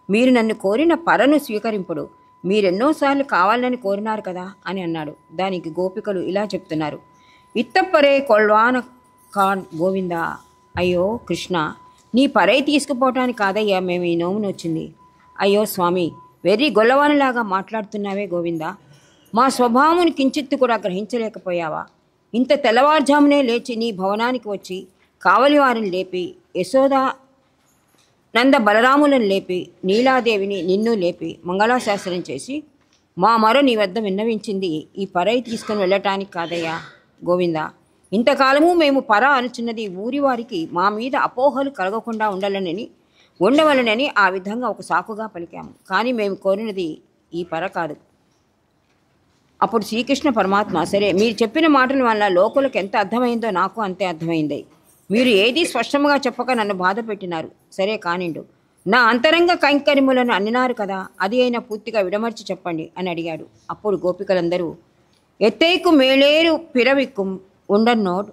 మీరు నన్ను కోరిన పరను స్వీకరింపుడు. మీరెన్నోసార్లు కావాలని కోరినారు కదా అని అన్నాడు. దానికి గోపికలు ఇలా చెప్తున్నారు. ఇత్తపరే కొల్వాన కాన్ గోవిందా. అయ్యో కృష్ణ, నీ పరై తీసుకుపోవటానికి కాదయ్యా మేము ఈ నోమును వచ్చింది. అయ్యో స్వామి, వెర్రి గొల్లవానిలాగా మాట్లాడుతున్నావే గోవిందా. మా స్వభావమును కించిత్తు కూడా గ్రహించలేకపోయావా? ఇంత తెల్లవారుజామునే లేచి నీ భవనానికి వచ్చి కావలి వారిని లేపి, యశోదా నంద బలరాములను లేపి, నీలాదేవిని నిన్ను లేపి మంగళాశాసనం చేసి మా మరో నీ వద్ద విన్నవించింది ఈ పరై తీసుకుని వెళ్ళటానికి కాదయ్యా గోవిందా. ఇంతకాలము మేము పర అనుచున్నది ఊరి వారికి మా మీద అపోహలు కలగకుండా ఉండవలనని ఆ విధంగా ఒక సాకుగా పలికాము. కానీ మేము కోరినది ఈ పర కాదు. అప్పుడు శ్రీకృష్ణ పరమాత్మ, సరే మీరు చెప్పిన మాటల వల్ల లోకులకు ఎంత అర్థమైందో నాకు అంతే అర్థమైంది. మీరు ఏదీ స్పష్టంగా చెప్పక నన్ను బాధ పెట్టినారు. సరే కానిండు. నా అంతరంగ కైంకర్యములను అన్నినారు కదా, అది అయినా పూర్తిగా విడమర్చి చెప్పండి అని అడిగాడు. అప్పుడు గోపికలందరూ ఎత్తైకు మేళేరు పిరవిక్కుం ఉండన్నోడ్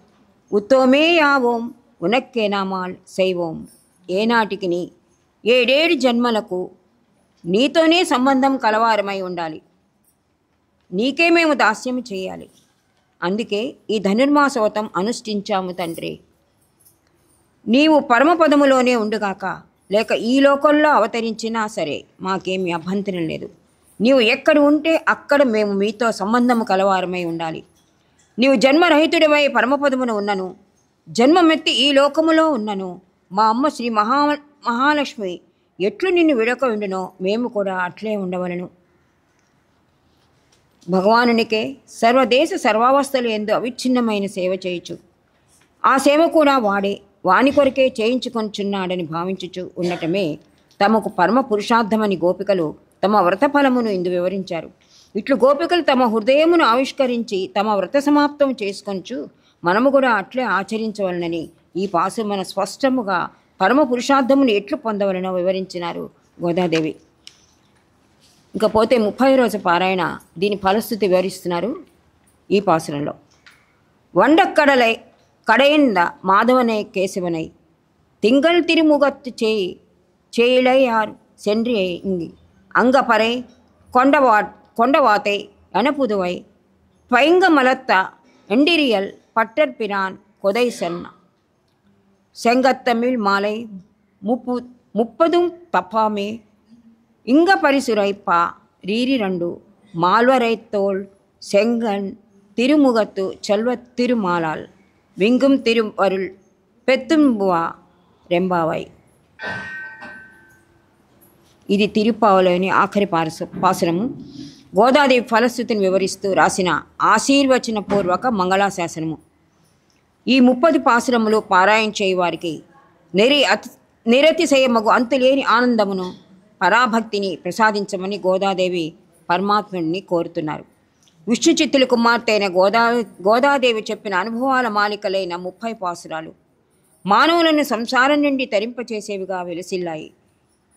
ఉత్తోమే యావోం ఉనక్కేనామాల్ శైవోం ఏనాటికి 7 జన్మలకు నీతోనే సంబంధం కలవారమై ఉండాలి. నీకే మేము దాస్యము చేయాలి. అందుకే ఈ ధనుర్మాసవ్రతం అనుష్ఠించాము తండ్రి. నీవు పరమపదములోనే ఉండుగాక, లేక ఈ లోకంలో అవతరించినా సరే మాకేమీ అభ్యంతరం లేదు. నీవు ఎక్కడ ఉంటే అక్కడ మేము మీతో సంబంధము కలవారమై ఉండాలి. నీవు జన్మరహితుడివై పరమపదమున ఉన్నను, జన్మమెత్తి ఈ లోకములో ఉన్నను మా అమ్మ శ్రీ మహాలక్ష్మి ఎట్లు నిన్ను విడక ఉండునో మేము కూడా అట్లే ఉండవలను. భగవానునికే సర్వదేశ సర్వావస్థలు ఎందు అవిచ్ఛిన్నమైన సేవ చేయొచ్చు. ఆ సేవ కూడా వాని కొరకే చేయించుకొంచున్నాడని భావించుచు ఉండటమే తమకు పరమ పురుషార్థమని గోపికలు తమ వ్రతఫలమును ఇందు వివరించారు. ఇట్లు గోపికలు తమ హృదయమును ఆవిష్కరించి తమ వ్రత సమాప్తం చేసుకొంచు మనము కూడా అట్లే ఆచరించవలనని ఈ పాసుమన స్పష్టముగా పరమ పురుషార్థమును ఎట్లు పొందవలనో వివరించినారు గోదాదేవి. ఇకపోతే 30వ రోజు పారాయణ దీని ఫలస్థితి వివరిస్తున్నారు ఈ పాసురంలో. వండక్కడలై కడైంద మాధవనై కేశవనై తింగల్ తిరుముగత్తు చేయిలైయారు சென்று இங்கி அங்கப்பறை கொண்டவாத்தை எனப்புதுவை பைங்க மலத்த எண்டிரியல் பட்டற்பிரான் கொதை சென்ன செங்கத்தமிழ் மாலை 30 தப்பாமே இங்க பரிசுரைப்பா ரீரி 2 மால்வரைத்தோள் செங்கன் திருமுகத்து செல்வத் திருமாலால் விங்கும் திருவருள் பெத்தும்புவா రెంబావై. ఇది తిరుప్పావలోని ఆఖరి పాసురము. గోదాదేవి ఫలస్థితిని వివరిస్తూ రాసిన ఆశీర్వచనపూర్వక మంగళాశాసనము. ఈ 30 పాసురములు పారాయణ చేయువారికి నిరతిశయమగు అంతులేని ఆనందమును పరాభక్తిని ప్రసాదించమని గోదాదేవి పరమాత్ముడిని కోరుతున్నారు. విష్ణు చిత్తుల కుమార్తె అయిన గోదాదేవి చెప్పిన అనుభవాల మాలికలైన 30 పాసురాలు మానవులను సంసారం నుండి తరింపచేసేవిగా వెలసిల్లాయి.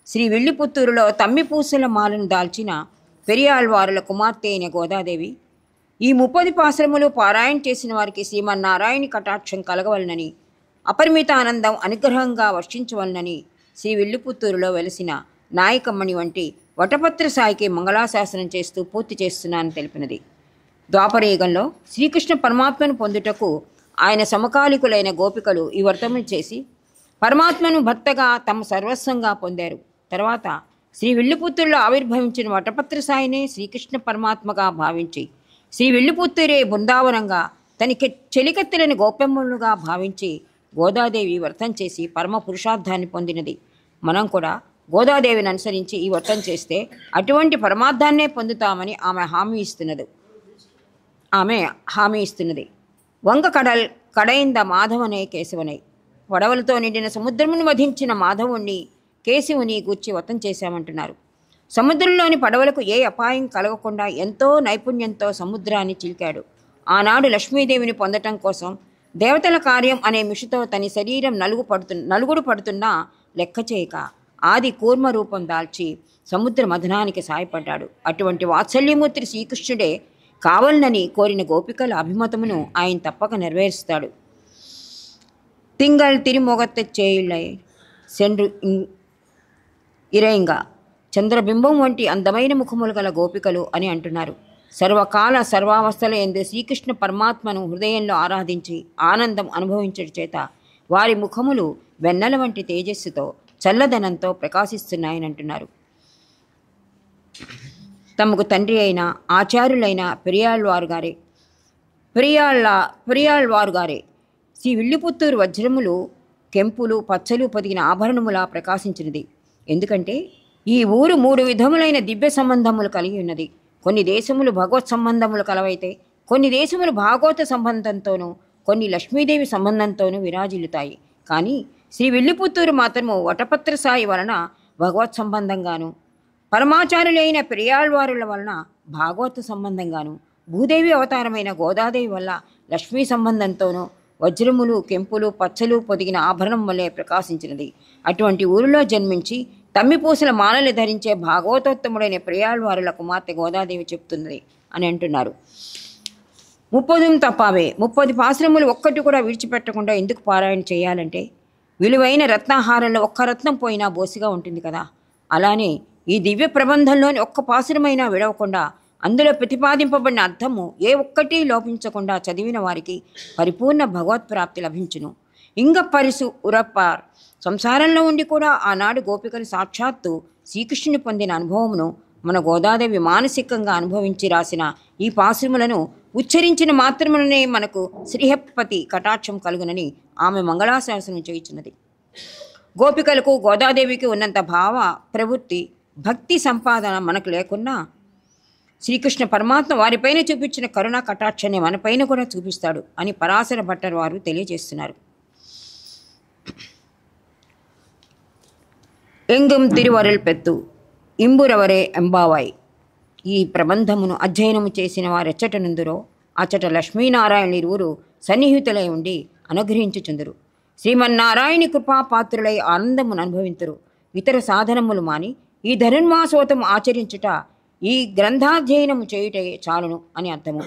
శ్రీ విల్లిపుత్తూరులో తమ్మిపూసల మాలను దాల్చిన పెరియాళ్వారుల కుమార్తె అయిన గోదాదేవి ఈ 30 పాసురములు పారాయణ చేసిన వారికి శ్రీమన్నారాయణ కటాక్షం కలగవలనని, అపరిమిత ఆనందం అనుగ్రహంగా వర్షించవలనని శ్రీ విల్లిపుత్తూరులో వెలసిన నాయకమ్మణి వంటి వటపత్ర సాయికి మంగళాశాసనం చేస్తూ పూర్తి చేస్తున్నానని తెలిపినది. ద్వాపరయుగంలో శ్రీకృష్ణ పరమాత్మను పొందుటకు ఆయన సమకాలికులైన గోపికలు ఈ వ్రతము చేసి పరమాత్మను భర్తగా తమ సర్వస్వంగా పొందారు. తర్వాత శ్రీ విల్లిపుత్తూరులో ఆవిర్భవించిన వటపత్ర సాయినే శ్రీకృష్ణ పరమాత్మగా భావించి శ్రీ విల్లిపుత్తూరే బృందావనంగా తనకి చెలికత్తెలను గోపెమ్మలుగా భావించి గోదాదేవి వ్రతం చేసి పరమ పురుషార్థాన్ని పొందినది. మనం కూడా గోదాదేవిని అనుసరించి ఈ వ్రతం చేస్తే అటువంటి పరమార్థాన్నే పొందుతామని ఆమె హామీ ఇస్తున్నది. వంగ కడైంద మాధవనే కేశవనై పడవలతో నిండిన సముద్రమును వధించిన మాధవుణ్ణి కేశవుని గూర్చి వ్రతం చేశామంటున్నారు. సముద్రంలోని పడవలకు ఏ అపాయం కలగకుండా ఎంతో నైపుణ్యంతో సముద్రాన్ని చిలికాడు. ఆనాడు లక్ష్మీదేవిని పొందటం కోసం దేవతల కార్యం అనే మిషుతో తన శరీరం నలుగుడు పడుతున్నా లెక్క చేయక ఆది కూర్మ రూపం దాల్చి సముద్ర మథనానికి సాయపడ్డాడు. అటువంటి వాత్సల్యమూర్తి శ్రీకృష్ణుడే కావాలనని కోరిన గోపికల అభిమతమును ఆయన తప్పక నెరవేరుస్తాడు. తింగల్ తిరుమొగత్త చేయిళ్ళై సెండ్రు ఇరైంగా చంద్రబింబం వంటి అందమైన ముఖములు గల గోపికలు అని అంటున్నారు. సర్వకాల సర్వావస్థల యందు శ్రీకృష్ణ పరమాత్మను హృదయంలో ఆరాధించి ఆనందం అనుభవించడం చేత వారి ముఖములు వెన్నెల వంటి తేజస్సుతో చల్లదనంతో ప్రకాశిస్తున్నాయని అంటున్నారు. తమకు తండ్రి అయిన ఆచార్యులైన పెరియాళ్వారు గారే శ్రీ విల్లిపుత్తూరు వజ్రములు కెంపులు పచ్చలు పొదిగిన ఆభరణములా ప్రకాశించినది. ఎందుకంటే ఈ ఊరు 3 విధములైన దివ్య సంబంధములు కలిగి ఉన్నది. కొన్ని దేశములు భగవత్ సంబంధములు కలవైతే కొన్ని దేశములు భాగవత సంబంధంతోనూ కొన్ని లక్ష్మీదేవి సంబంధంతోనూ విరాజిల్లుతాయి. కానీ శ్రీ విల్లిపుత్తూరు మాత్రము వటపత్ర సాయి వలన భగవత్ సంబంధంగాను, పరమాచార్యులైన పెరియాళ్వారుల వలన భాగవత సంబంధంగాను, భూదేవి అవతారమైన గోదాదేవి వల్ల లక్ష్మీ సంబంధంతోనూ వజ్రములు కెంపులు పచ్చలు పొదిగిన ఆభరణం వల్లే ప్రకాశించినది. అటువంటి ఊరిలో జన్మించి తమ్మిపూసల మాలలు ధరించే భాగవతోత్తముడైన పెరియాళ్వారుల కుమార్తె గోదాదేవి చెప్తున్నది అని అంటున్నారు. 30 తప్పావే 30 పాశ్రములు ఒక్కటి కూడా విడిచిపెట్టకుండా ఎందుకు పారాయణ చేయాలంటే విలువైన రత్నాహారంలో ఒక్క రత్నం పోయినా బోసిగా ఉంటుంది కదా. అలానే ఈ దివ్య ప్రబంధంలోని ఒక్క పాసురమైనా విడవకుండా అందులో ప్రతిపాదింపబడిన అర్థము ఏ ఒక్కటి లోపించకుండా చదివిన వారికి పరిపూర్ణ భగవత్ప్రాప్తి లభించును. ఇంగ పరిసు ఉరప్పార్ సంసారంలో ఉండి కూడా ఆనాడు గోపికలు సాక్షాత్తు శ్రీకృష్ణుని పొందిన అనుభవమును మన గోదాదేవి మానసికంగా అనుభవించి రాసిన ఈ పాసురములను ఉచ్చరించిన మాత్రముననే మనకు శ్రీహపతి కటాక్షం కలుగునని ఆమె మంగళాశాసనం చేయుచున్నది. గోపికలకు గోదాదేవికి ఉన్నంత భావ ప్రవృత్తి భక్తి సంపాదన మనకు లేకున్నా శ్రీకృష్ణ పరమాత్మ వారిపైన చూపించిన కరుణా కటాక్షాన్ని మనపైన కూడా చూపిస్తాడు అని పరాశర భట్టర్ వారు తెలియజేస్తున్నారు. ఎంగం తిరువరల్ పెత్తు ఇంబురవరే ఎంబావాయ్. ఈ ప్రబంధమును అధ్యయనము చేసిన వారెచ్చట నుందురో అచ్చట లక్ష్మీనారాయణ ఇరువురు సన్నిహితులై ఉండి అనుగ్రహించుచుందురు. శ్రీమన్నారాయణి కృపాపాత్రులై ఆనందమును అనుభవింతురు. ఇతర సాధనములు మాని ఈ ధనుర్మాసోతం ఆచరించుట, ఈ గ్రంథాధ్యయనము చేయుటే చాలును అని అర్థము.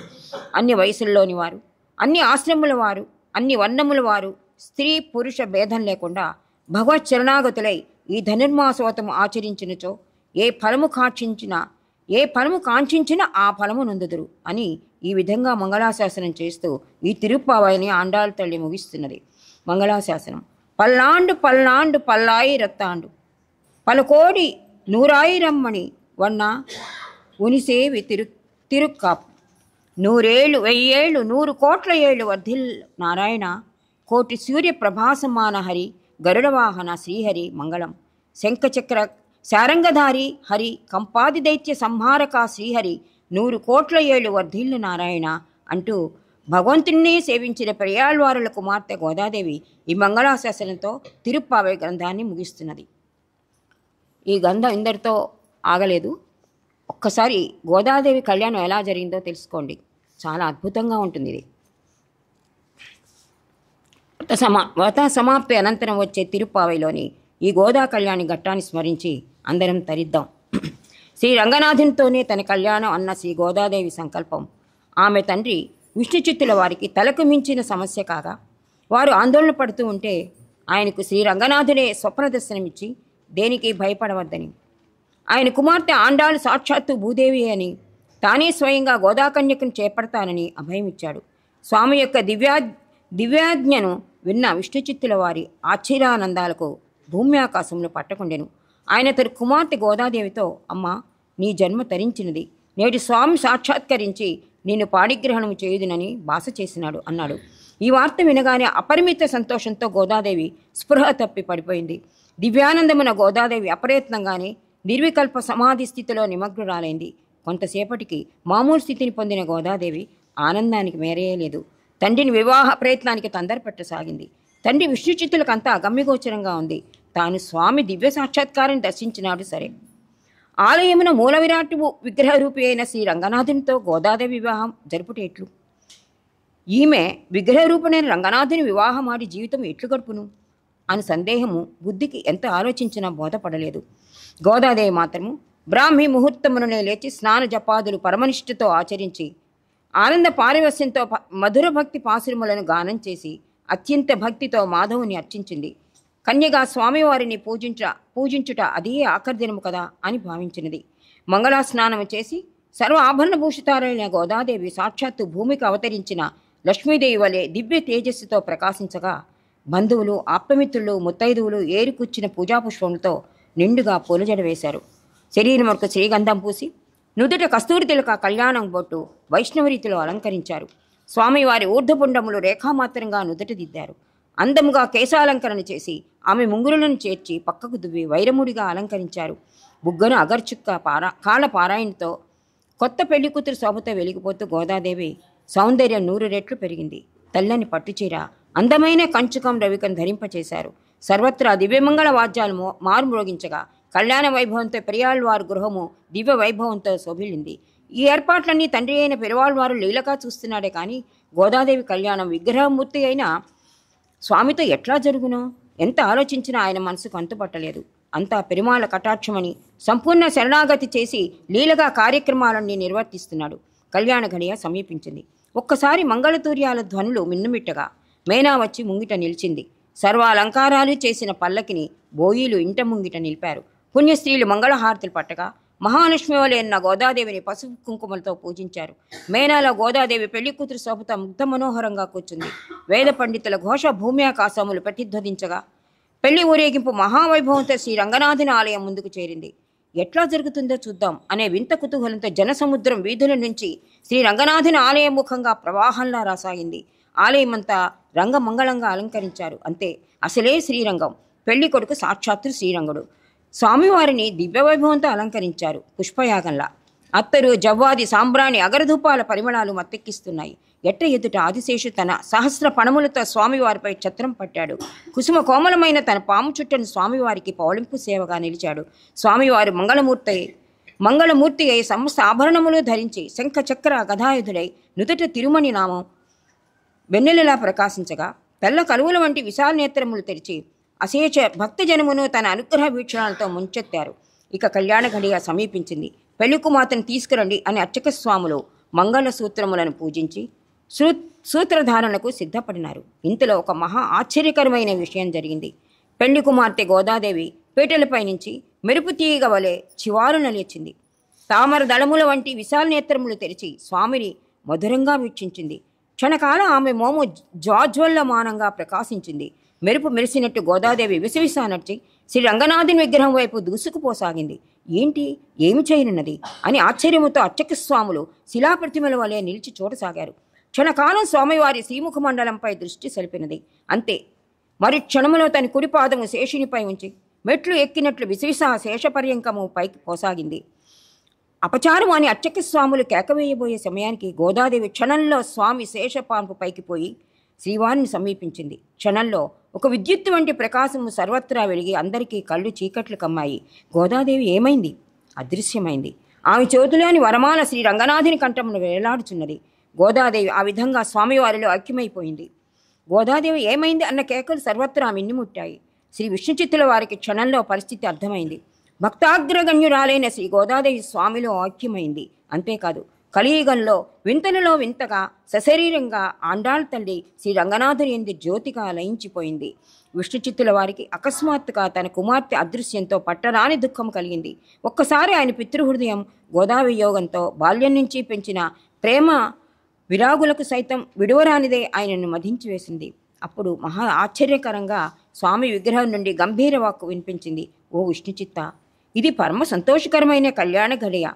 అన్ని వయసుల్లోని వారు, అన్ని ఆశ్రముల వారు, అన్ని వర్ణముల వారు, స్త్రీ పురుష భేదం లేకుండా భగవత్ శరణాగతులై ఈ ధనుర్మాసోతము ఆచరించినచో ఏ ఫలము కాంక్షించినా ఆ ఫలము నొందుదురు అని ఈ విధంగా మంగళాశాసనం చేస్తూ ఈ తిరుప్పావైని ఆండాళ్ళ తల్లి ముగిస్తున్నది. మంగళాశాసనం. పల్లాండు పల్లాండు పల్లాయి రత్తాండు పలుకోడి నూరాయిరమ్మణి వన్న ఉనిసేవి తిరుక్కాపు నూరేళ్ళు 1000 100 కోట్ల ఏళ్ళు వర్ధిల్ నారాయణ కోటి సూర్య ప్రభాసమాన హరి గరుడవాహన శ్రీహరి మంగళం. శంఖచక్ర శారంగధారి హరి కంపాది దైత్య సంహారక శ్రీహరి 100 కోట్ల ఏళ్ళు వర్ధిల్లు నారాయణ అంటూ భగవంతుణ్ణి సేవించిన పెరియాళ్వారుల కుమార్తె గోదాదేవి ఈ మంగళాశాసనంతో తిరుప్పావై గ్రంథాన్ని ముగిస్తున్నది. ఈ గ్రంథం ఇందరితో ఆగలేదు. ఒక్కసారి గోదాదేవి కళ్యాణం ఎలా జరిగిందో తెలుసుకోండి. చాలా అద్భుతంగా ఉంటుంది ఇది. వ్రత సమాప్తి అనంతరం వచ్చే తిరుప్పావైలోని ఈ గోదా కళ్యాణి ఘట్టాన్ని స్మరించి అందరం తరిద్దాం. శ్రీ రంగనాథునితోనే తన కళ్యాణం అన్న శ్రీ గోదాదేవి సంకల్పం ఆమె తండ్రి విష్ణుచిత్తుల వారికి తలకు మించిన సమస్య కాగా వారు ఆందోళన పడుతూ ఉంటే ఆయనకు శ్రీ రంగనాథుడే స్వప్న దర్శనమిచ్చి దేనికి భయపడవద్దని, ఆయన కుమార్తె ఆండాళ్ళు సాక్షాత్తు భూదేవి అని, తానే స్వయంగా గోదాకన్యకను చేపడతానని అభయమిచ్చాడు. స్వామి యొక్క దివ్యాజ్ఞను విన్న విష్ణుచిత్తుల వారి ఆశ్చర్యానందాలకు భూమి ఆకాశంలో పట్టకుండెను. ఆయన తన కుమార్తె గోదాదేవితో, అమ్మా, నీ జన్మ తరించినది, నేటి స్వామి సాక్షాత్కరించి నిన్ను పాడిగ్రహణం చేయుదునని భాష చేసినాడు అన్నాడు. ఈ వార్త వినగానే అపరిమిత సంతోషంతో గోదాదేవి స్పృహ తప్పి పడిపోయింది. దివ్యానందమున గోదాదేవి అప్రయత్నంగానే నిర్వికల్ప సమాధి స్థితిలో నిమగ్నురాలైంది. కొంతసేపటికి మామూలు స్థితిని పొందిన గోదాదేవి ఆనందానికి మేరేయలేదు. తండ్రిని వివాహ ప్రయత్నానికి తొందరపెట్టసాగింది. తండ్రి విష్ణుచిత్తులకంతా అగమ్యగోచరంగా ఉంది. తాను స్వామి దివ్య సాక్షాత్కారాన్ని దర్శించినాడు సరే, ఆలయమున మూల విరాట్ విగ్రహ రూపి అయిన శ్రీ రంగనాథునితో గోదాదేవి వివాహం జరుపుటెట్లు? ఈమె విగ్రహ రూపునైన రంగనాథుని వివాహమాడి జీవితం ఎట్లు గడుపును అని సందేహము బుద్ధికి ఎంత ఆలోచించినా బోధపడలేదు. గోదాదేవి మాత్రము బ్రాహ్మీ ముహూర్తముననే లేచి స్నాన జపాదులు పరమనిష్ఠతో ఆచరించి ఆనంద పారివస్యంతో మధుర భక్తి పాసురములను గానం చేసి అత్యంత భక్తితో మాధవుని అర్చించింది. కన్యగా స్వామివారిని పూజించుట అదే ఆఖరి దినము కదా అని భావించినది. మంగళా స్నానము చేసి సర్వ ఆభరణభూషితారైన గోదాదేవి సాక్షాత్తు భూమికి అవతరించిన లక్ష్మీదేవి వలె దివ్య తేజస్సుతో ప్రకాశించగా బంధువులు, ఆప్తమిత్రులు, ముత్తైదువులు ఏరుకూర్చిన పూజాపుష్పములతో నిండుగా పూలజడ వేశారు. శరీరం వరకు శ్రీగంధం పూసి నుదుట కస్తూరి తిలక కళ్యాణం బొట్టు వైష్ణవరీతిలో అలంకరించారు. స్వామివారి ఊర్ధపుండములు రేఖామాత్రంగా నుదుట దిద్దారు. అందముగా కేశాలంకరణ చేసి ఆమె ముంగురులను చేర్చి పక్కకు దువ్వి వైరముడిగా అలంకరించారు. బుగ్గను అగర్చుక్క కాళ్ళ పారాయణతో కొత్త పెళ్లి కూతురు శోభతో వెలిగిపోతూ గోదాదేవి సౌందర్యం 100 రెట్లు పెరిగింది. తెల్లని పట్టుచీర, అందమైన కంచుకం రవికను ధరింపచేశారు. సర్వత్రా దివ్యమంగళ వాద్యాలు మారుమ్రోగించగా కళ్యాణ వైభవంతో పెరియాళ్వారు గృహము దివ్య వైభవంతో శోభిల్లింది. ఈ ఏర్పాట్లన్నీ తండ్రి అయిన పెరువాళ్వారు లీలగా చూస్తున్నాడే కానీ గోదాదేవి కళ్యాణం విగ్రహమూర్తి అయిన స్వామితో ఎట్లా జరుగునో ఎంత ఆలోచించినా ఆయన మనసుకు అంతుపట్టలేదు. అంతా పెరుమాళ కటాక్షమని సంపూర్ణ శరణాగతి చేసి లీలగా కార్యక్రమాలన్నీ నిర్వర్తిస్తున్నాడు. కళ్యాణ గడియ సమీపించింది. ఒక్కసారి మంగళతూర్యాల ధ్వనులు మిన్నుమిట్టగా మేనా వచ్చి ముంగిట నిలిచింది. సర్వాలంకారాలు చేసిన పల్లకిని బోయిలు ఇంట ముంగిట నిలిపారు. పుణ్యస్త్రీలు మంగళహారతులు పట్టగా మహాలక్ష్మి వలె ఉన్న గోదాదేవిని పసుపు కుంకుమలతో పూజించారు. మేనాలో గోదాదేవి పెళ్లి కూతురు శోభతో ముగ్ధ మనోహరంగా కూర్చుంది. వేద పండితుల ఘోష భూమి ఆకాశములు ప్రతిధ్వనించగా పెళ్లి ఊరేగింపు మహావైభవంతో శ్రీ రంగనాథుని ఆలయం ముందుకు చేరింది. ఎట్లా జరుగుతుందో చూద్దాం అనే వింత కుతూహలంతో జనసముద్రం వీధుల నుంచి శ్రీ రంగనాథుని ఆలయం ముఖంగా ప్రవాహంలా రాసాగింది. ఆలయమంతా రంగమంగళంగా అలంకరించారు. అంతే, అసలే శ్రీరంగం. పెళ్లి కొడుకు సాక్షాత్తు శ్రీరంగుడు. స్వామివారిని దివ్యవైభవంతో అలంకరించారు పుష్పయాగంలా. అత్తరు, జవ్వాది, సాంబ్రాణి, అగరధూపాల పరిమళాలు మత్తెక్కిస్తున్నాయి. ఎట్ట ఎదుట ఆదిశేషు తన సహస్ర పణములతో స్వామివారిపై ఛత్రం పట్టాడు. కుసుమ కోమలమైన తన పాము చుట్టను స్వామివారికి పౌలింపు సేవగా నిలిచాడు. స్వామివారు మంగళమూర్తి అయి సమస్త ఆభరణములు ధరించి శంఖ చక్ర గదాయుధుడై నుదుట తిరుమణి నామం వెన్నెలలా ప్రకాశించగా తెల్ల కలువుల వంటి విశాల నేత్రములు తెరిచి అశేష భక్తజనమును తన అనుగ్రహ వీక్షణాలతో ముంచెత్తారు. ఇక కళ్యాణ ఘడియ సమీపించింది. పెళ్లికుమార్తెను తీసుకురండి అని అర్చక స్వాములు మంగళ సూత్రములను పూజించి సూత్రధారణకు సిద్ధపడినారు. ఇంతలో ఒక మహా ఆశ్చర్యకరమైన విషయం జరిగింది. పెళ్లి కుమార్తె గోదాదేవి పీటలపై నుంచి మెరుపు తీగ వలె చివారున లేచింది. తామర దళముల వంటి విశాల నేత్రములు తెరిచి స్వామిని మధురంగా వీక్షించింది. క్షణకాలం ఆమె మోము జ్వాజ్వల్లమానంగా ప్రకాశించింది. మెరుపు మెరిసినట్టు గోదాదేవి విసవిసా నడిచి శ్రీ రంగనాథుని విగ్రహం వైపు దూసుకుపోసాగింది. ఏంటి, ఏమి చేయనున్నది అని ఆశ్చర్యముతో అర్చక స్వాములు శిలాప్రతిమల వలె నిలిచి చూడసాగారు. క్షణకాలం స్వామివారి శ్రీముఖ మండలంపై దృష్టి సలిపినది. అంతే, మరి క్షణములో తన కుడిపాదము శేషునిపై ఉంచి మెట్లు ఎక్కినట్లు విశేష శేషపర్యంకము పైకి పోసాగింది. అపచారం అని అర్చక స్వాములు కేకవేయబోయే సమయానికి గోదాదేవి క్షణంలో స్వామి శేషపాన్పు పైకి పోయి శ్రీవారిని సమీపించింది. క్షణంలో ఒక విద్యుత్ వంటి ప్రకాశము సర్వత్రా వెలిగి అందరికీ కళ్ళు చీకట్లు కమ్మాయి. గోదాదేవి ఏమైంది? అదృశ్యమైంది. ఆమె చేతిలోని వరమాల శ్రీ రంగనాథుని కంఠమును వేలాడుచున్నది. గోదాదేవి ఆ విధంగా స్వామివారిలో ఐక్యమైపోయింది. గోదాదేవి ఏమైంది అన్న కేకలు సర్వత్రా మిన్నిముట్టాయి. శ్రీ విష్ణుచిత్తుల వారికి క్షణంలో పరిస్థితి అర్థమైంది. భక్తాగ్రగణ్యురాలైన శ్రీ గోదాదేవి స్వామిలో ఐక్యమైంది. అంతేకాదు, కలియుగంలో వింతలలో వింతగా సశరీరంగా ఆండాళ్ తల్లి శ్రీ రంగనాథుని యందు జ్యోతిగా లయించిపోయింది. విష్ణుచిత్తుల వారికి అకస్మాత్తుగా తన కుమార్తె అదృశ్యంతో పట్టరాని దుఃఖం కలిగింది. ఒక్కసారి ఆయన పితృహృదయం గోదావరి యోగంతో బాల్యం నుంచి పెంచిన ప్రేమ విరాగులకు సైతం విడువరానిదే ఆయనను మధించి వేసింది. అప్పుడు మహా ఆశ్చర్యకరంగా స్వామి విగ్రహం నుండి గంభీర వాక్కు వినిపించింది. ఓ విష్ణుచిత్త, ఇది పరమ సంతోషకరమైన కళ్యాణ ఘడియ.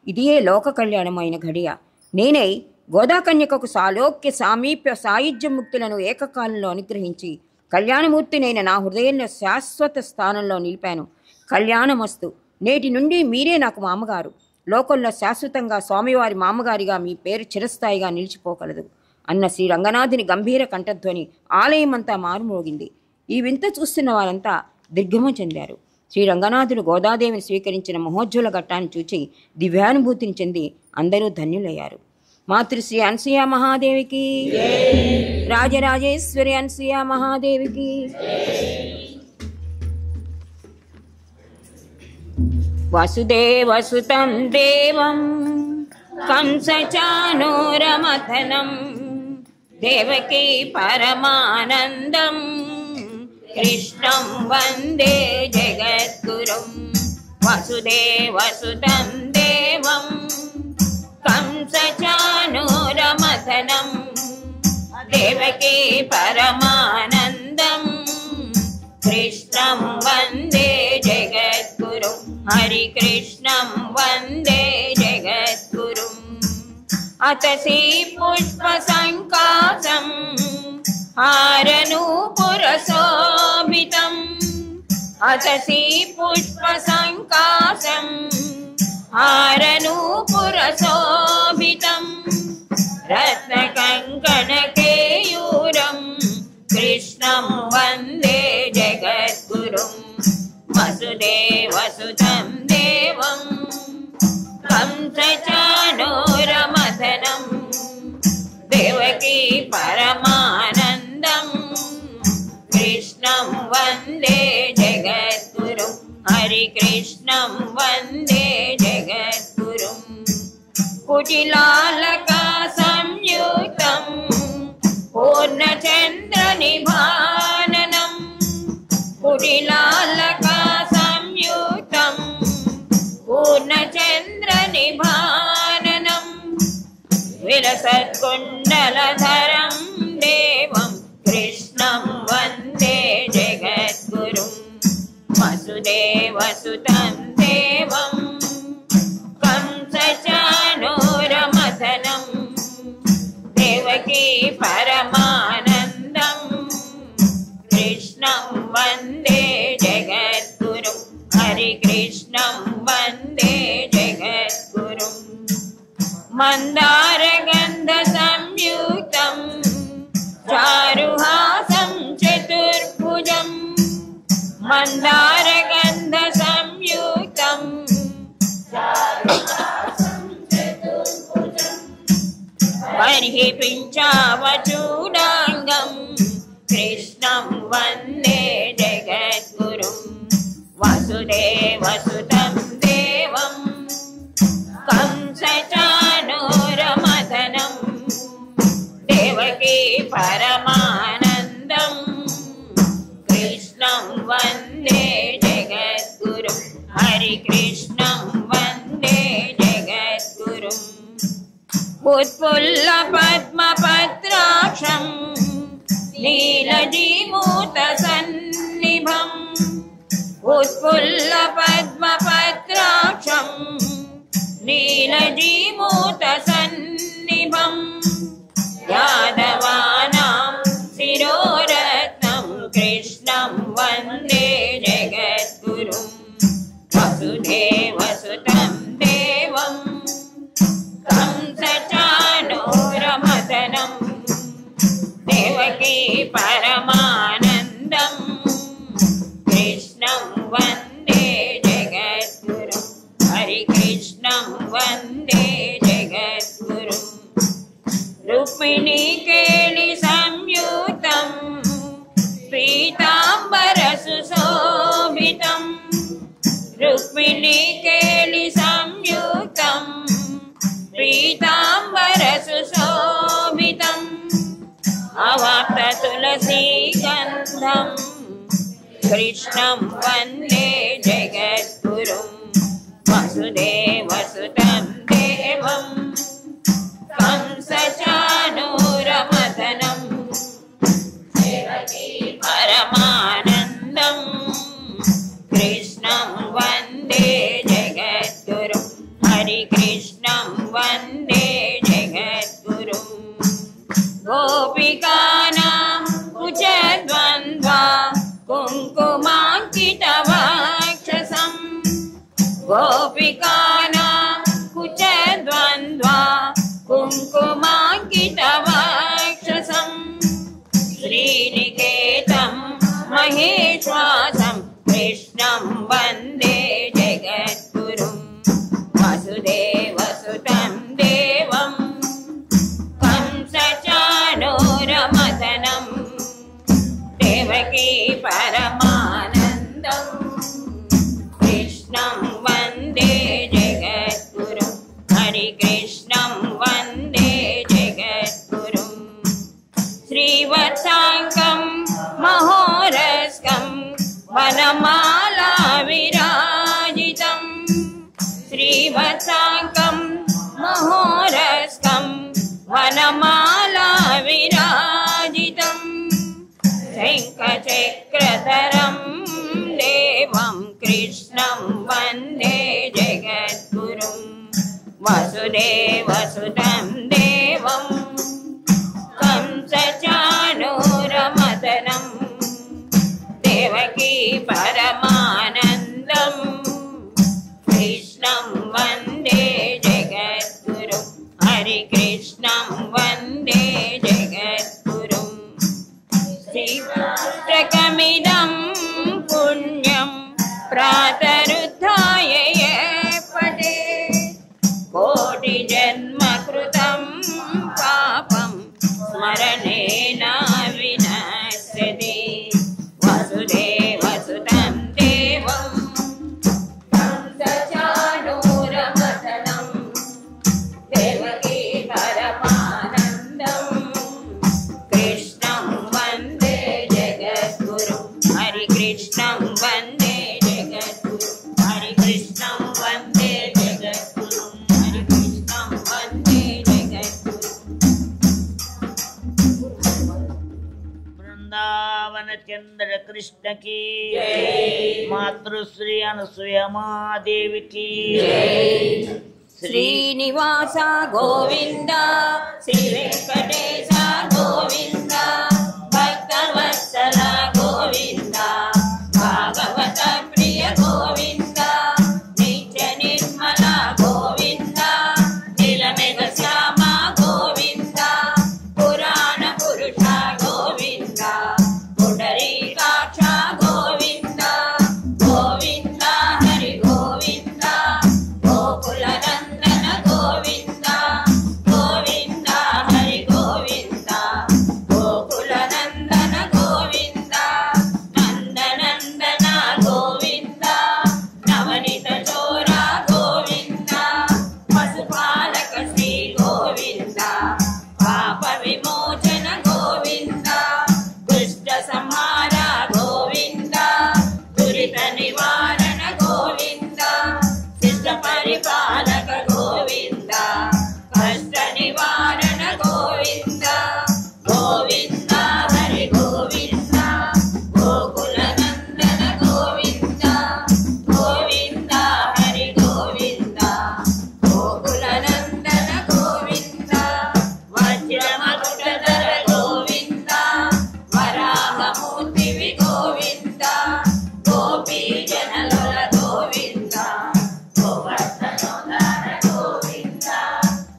ఇదియే లోక కళ్యాణమైన ఘడియ. నేనై గోదాకన్యకకు సాలోక్య సామీప్య సాయుధ్య ముక్తులను ఏకకాలంలో అనుగ్రహించి కళ్యాణమూర్తినైన నా హృదయంలో శాశ్వత స్థానంలో నిలిపాను. కళ్యాణమస్తు. నేటి నుండి మీరే నాకు మామగారు. లోకంలో శాశ్వతంగా స్వామివారి మామగారిగా మీ పేరు చిరస్థాయిగా నిలిచిపోగలదు అన్న శ్రీ రంగనాథుని గంభీర కంఠధ్వని ఆలయమంతా మారుమోగింది. ఈ వింత చూస్తున్న వారంతా దిగ్భ్రమ చెందారు. శ్రీ రంగనాథుడు గోదాదేవిని స్వీకరించిన మహోజ్వల ఘట్టాన్ని చూచి దివ్యానుభూతిని చెంది అందరూ ధన్యులయ్యారు. మాతృశ్రీ అనసూయ మహాదేవికి, రాజరాజేశ్వరి అనసూయ మహాదేవికి. వసుదేవసుతం దేవం కంసచానూరమథనం దేవకీ పరమానందం కృష్ణం వందే జగద్గురుం. వసుదేవసుతం దేవం కంసచానూరమథనం దేవకీ పరమానందం కృష్ణం వందే జగద్గురుం. హరి కృష్ణం వందే జగద్గురుం. అతసి పుష్ప సంకాసం హారనూపురశోభితం అతసి పుష్ప సంకాసం హారనూపురశోభితం రత్నకంకణకేయూరం కృష్ణం వందే జగద్గురుం. వసుదేవసుతం దేవం కంసచానూరమథనం దేవకీ పరమానందం కృష్ణం వందే జగద్గురుం. హరి కృష్ణం వందే జగద్గురుం. కుటిలాలకా సంయుక్తం పూర్ణచంద్ర నిభాననం कोटिलालका संयुक्तं पूर्णचन्द्रनिभाननं विलसत्कुण्डलधरं देवं कृष्णं वन्दे जगद्गुरुं वसुदेवसुतं देवं कंसचाणूरमथनं देवकी परमानन्दं कृष्णं वन्दे जगद्गुरुं हरिकृष्णं वन्दे जगद्गुरुं मन्दारगन्धसंयुक्तं चारुहासं चतुर्भुजं मन्दारगन्धसंयुक्तं बर्हि पिञ्चावचूडाङ्गं कृष्णं वन्दे जगद्गुरुं वसुदेवसुतं देवं कंसचाणूरमथनं देवकी परमानन्दं कृष्णं वन्दे जगद्गुरुं हरिकृष्णं वन्दे जगद्गुरुं उत्फुल्लपद्मपत्राक्षं नीलजीमूतसन्निभं उत्फुल्लपद्मपत्राक्षं नीलजीमूतसन्निभं यादवानां शिरोरत्नं कृष्णं वन्दे जगद्गुरुं वसुदेवसुतं देवं कंसचाणूरमथनं देवकी परमानन्दं कृष्णं वन्दे जगद्गुरुं हरिकृष्णं वन्दे जगद्गुरुं रुक्मिणीकेलिसंयुतं पीताम्बरसुशोभितं रुक्मिणीकेलिसंयुतं पीताम्बरसुशोभितम् अवाप्ततुलसीगन्धं कृष्णं वन्दे जगद्गुरुं वसुदेवसुतं देवं कंसचाणूरमथनं देवकी परमानन्दं कृष्णं वन्दे जगद्गुरुं हरिकृष्णं वन्दे जगद्गुरुं गोपिकानां कुचद्वन्द्वा कुङ्कुमाङ्कितवक्षसं गोपिकानां कुचद्वन्द्वा कुङ्कुमाङ्कितवक्षसं श्रीनिकेतं महेश्वासं कृष्णं वन्दे जगद्गुरुं वसुदेवसुतं देवं कंसचाणूरमथनं देवकी परमानन्दं कृष्णं वन्दे जगद्गुरुं हरिकृष्णं वन्दे जगद्गुरुं श्रीवत्साङ्कं महोरस्कं वनमाला विराजितं श्रीवत्साङ्कं महोरस्कं वनमाला विराजितं शङ्खचक्रधरं देवं कृष्णं वन्दे जगद्गुरुं वसुदेवसुतं देवं कंसचाणूरमथनं देवकी परमानन्दं कृष्णं वन्दे जगद्गुरुं हरिकृष्णं वन्दे जगद्गुरुं श्रीपुस्तकमिदं पुण्यं प्रातरुत्थाय यः पठेत् कोटिजन्मकृतं रामचंद्र कृष्ण की, मातृश्री अनुसुया महादेवी की। श्रीनिवास गोविंद, श्री वेंकटेश गोविंद, भक्तवत्सल गोविंद, भागवत प्रिय गोविंद, नित्य निर्मल गोविंद, नीलमेघ श्याम गोविंद, पुराण पुरुष गोविंद, पुंडरीकाक्ष गोविंद, गोविंद हरि गोविंद, गोकुल नंदन गोविंद, गोविंद हरि गोविंद, गोकुल नंदन गोविंद, नंदनंदन गोविंद, नवनीत चोर गोविंद, पशुपालक श्री गोविंद, पाप विमोचन गोविंद, दुष्ट संहार गोविंद, दुरित निवारण गोविंद, शिष्ट परिपालक गोविंद, कष्ट निवारण गोविंद, गोविंद हरि गोविंद, गोकुल नंदन गोविंद, गोविंद हरि गोविंद, गोकुल नंदन गोविंद, वज्रमकुटधर गोविंद, वराहमूर्ति गोविंद, गोपी जनलोल गोविंद, गोवर्धनोद्धार गोविंद,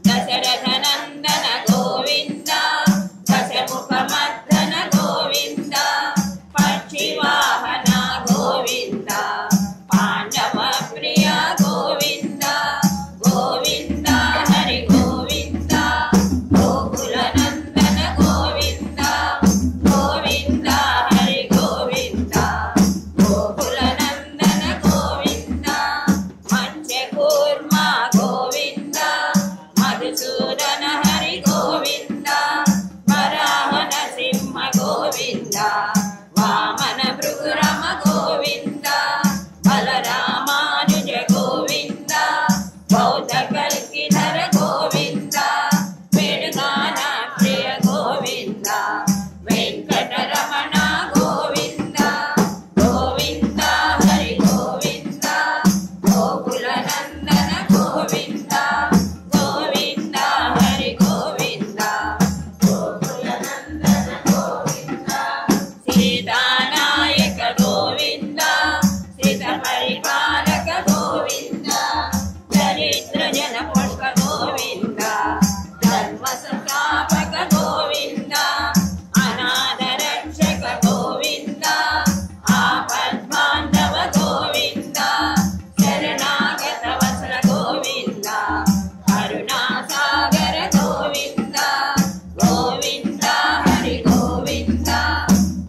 दशरथ नंदन गोविंद, दशमुखमर्दन गोविंद, पक्षिवाहन गोविंद, पांडव प्रिय गोविंद, गोविंद हरि गोविंद, गोकुल नंदन गोविंद, गोविंद हरि गोविंद, गोकुल नंदन गोविंद, मत्स्यकूर्म गोविंद, मधुसूदन हरि गोविंद, वराह नृसिंह गोविंद, वामन भृगुरम गोविंद, बलरामानुज गोविंद, बौद्ध कल्किधर गोविंद, वेणुगान प्रिय गोविंद, वेंकटरमण गोविंद, गोविंद हरि गोविंद, गोकुल नंदन गोविंद, गोविंद हरि गोविंद, गोकुल नंदन गोविंद, सीतानायक गोविंद, सीत परिपालक गोविंद, दरिद्र जन पुष्प गोविंद, धर्म संस्थापक गोविंद, अनाथ रक्षक गोविंद, आपद्बांधव गोविंद, शरणागत वत्सल गोविंद, करुणासागर गोविंद, गोविंद हरि गोविंद,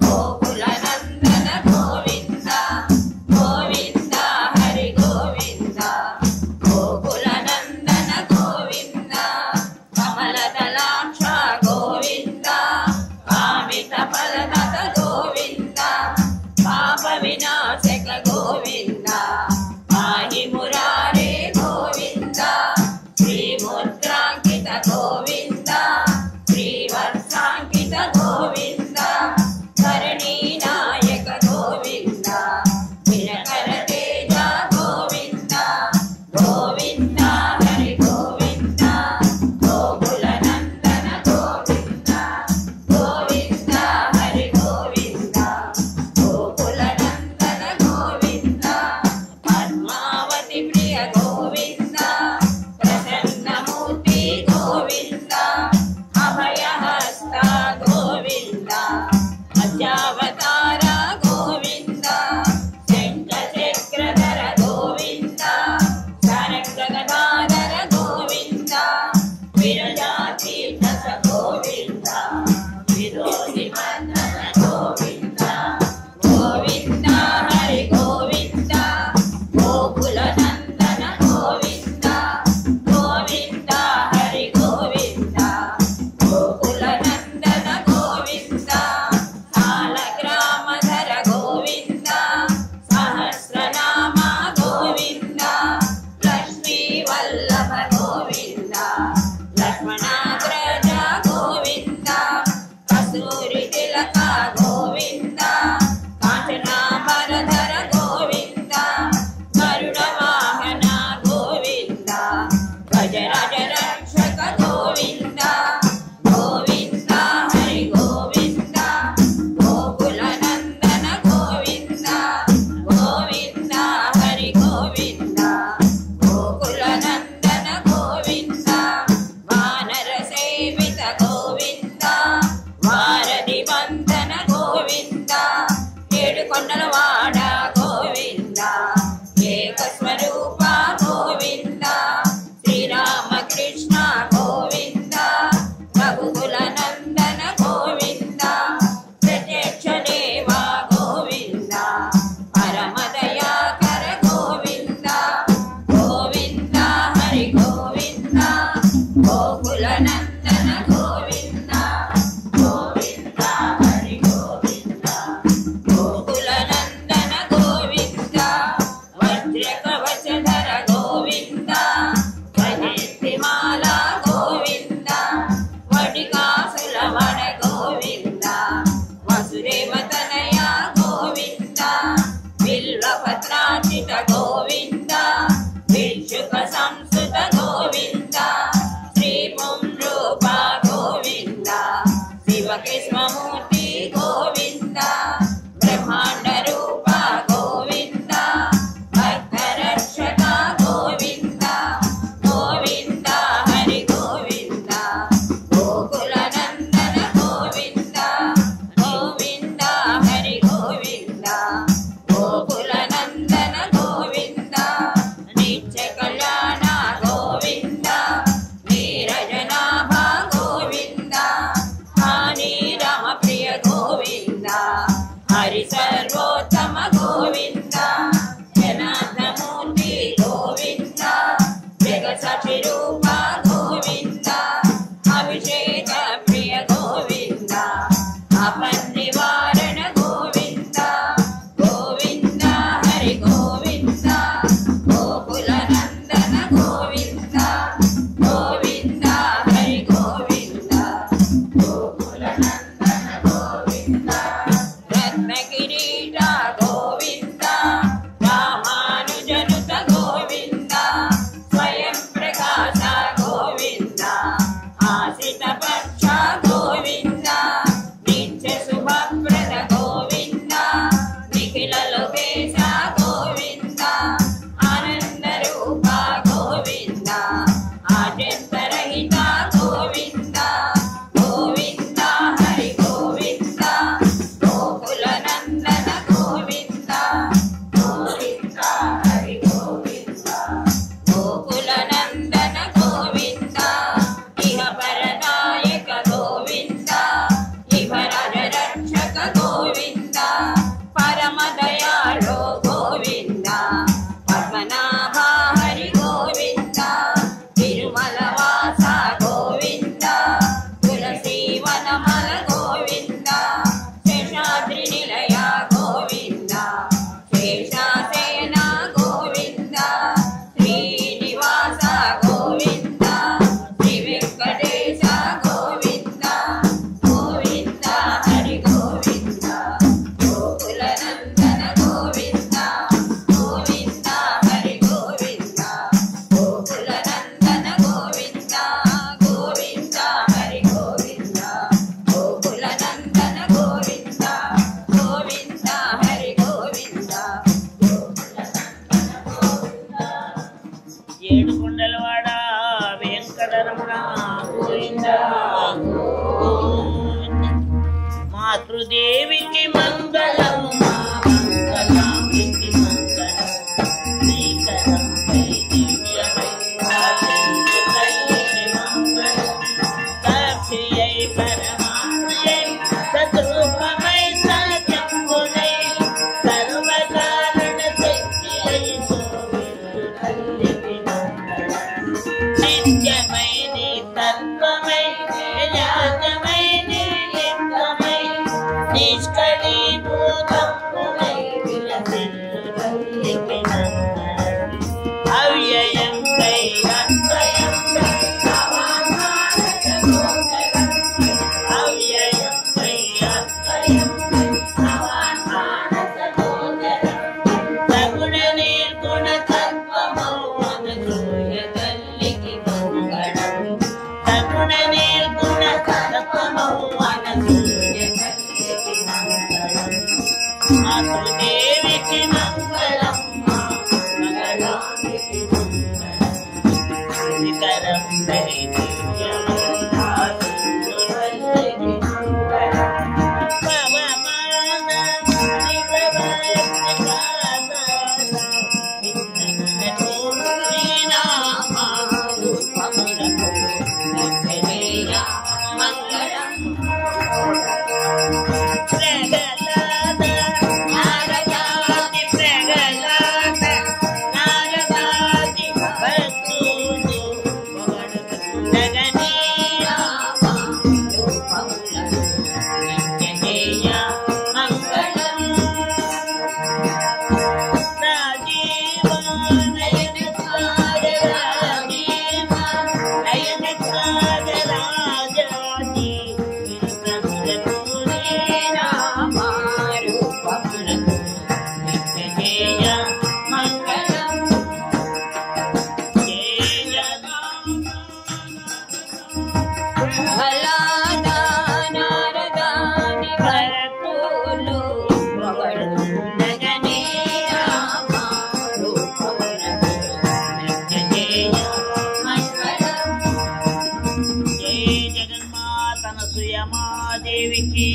गोकुल नंदन गोविंद, गोविंद हरि गोविंद, गोकुल नंदन गोविंद, कमलदलाक्ष गोविंद, कामित फलदत गोविंद, पाप विनाशक गोविंद, पाहि मुरारे गोविंद, श्रीमुद्रांकित गोविंद, श्रीवत्सांकित गोविंद, करणीनायक गोविंद, दिनकर तेज गोविंद, गोविंद हरि गोविंद, गोकुल नंदन गोविंद, गोविंद हरि गोविंद, गोकुल नंदन गोविंद, पद्मावती प्रिय गोविंद, प्रसन्नमूर्ति गोविंद, अभयहस्त गोविंद, मध्यावतार गोविंद, शंखचक्रधर गोविंद, सरगगदाधर गोविंद, विरजातीर्थ गोविंद, विरोधि मर्दन गोविंद, गोविंद हरि गोविंद, गोकुल नंदन गोविंद, गोविंद हरि गोविंद, गोकुल नंदन गोविंद, सालग्रामधर गोविंद, सहस्रनाम गोविंद, लक्ष्मी वल्लभ गोविंद, लक्ष्मणाग्रज गोविंद, कस्तूरी तिलक गोविंद, సఖి రూప గోవింద అభిషేక ప్రియ గోవింద అపన్నివారణ గోవింద గోవింద హరి గోవింద గోకుల నందన గోవింద గోవింద హరి గోవింద గోకుల నందన గోవింద రత్నగిరీట గోవింద రామానుజనుత గోవింద స్వయం ప్రకాశ గోవింద ఆశిత పక్ష గోవింద నిత్య శుభప్రద గోవింద నిఖిల లోకేశ గోవింద ఆనంద రూప గోవింద ఆద్యంతరహిత గోవింద గోవింద హరి గోవింద గోకుల నందన గోవింద గోవింద హరి గోవింద గోకుల నందన గోవింద ఇహ పరనాయక గోవింద ఇహ రాజరక్షక గోవింద పరమ దయాళో గోవింద పద్మనాభ హరి గోవింద తిరుమల వాస గోవింద తులసి వనమల గోవింద శేషాద్రి నిలయ గోవింద శేషాసేన గోవింద శ్రీనివాస గోవింద శ్రీ వెంకటేశ గోవింద గోవింద హరి గోవింద గోకుల నందన గోవింద గోవింద హరి గోవింద గోకుల నందన గోవింద గోవింద హరి గోవింద గోకుల నందన గోవింద గోవింద హరి గోవింద ఏడు కొండలవాడ వెంకటరమణ గోవింద మాతృదేవికి మంగళం మంగళాంబికి మంగళం శ్రీకరం దివ్యమై మంగళం సాక్షియై పరమాత్మయై సద్రూపమై సత్యంబునై సర్వకారణ శక్తియై శోభిల్లు తల్లికి మంగళం నిత్యమై నీ తత్వమై నిజాతమై నీ లింగమై నిష్కళీభూతంబునై విలసిల్లు తల్లికి మంగళం అవ్యయం కై అద్వయం కై అవామానస గోచరం అవ్యయం కై అద్వయం కై అవామానస గోచరం సగుణ నిర్గుణ తత్వమౌ అనసూయ తల్లికి మంగళం సగుణ నిర్గుణ తత్వమౌ అనసూయ తల్లికి మంగళం మాతృదేవికి మంగళం మంగళాంబికి మంగళం శ్రీకరం దివ్యమై తల్లికి మంగళం పవమాన మంగళం ప్రగలాద నారదాది ప్రగలాద నారదాది భక్తులు జగనీయ నిత్యజేయ మంగళం రాజీవ నయన రాజీవ నయన రాజాజీ నిత్యజేయ మంగళం జయ భలాదా నారదాని భక్తులు జగనీయ నిత్యజేయ మంగళం జయ జగన్మాతన సుయమాదేవికి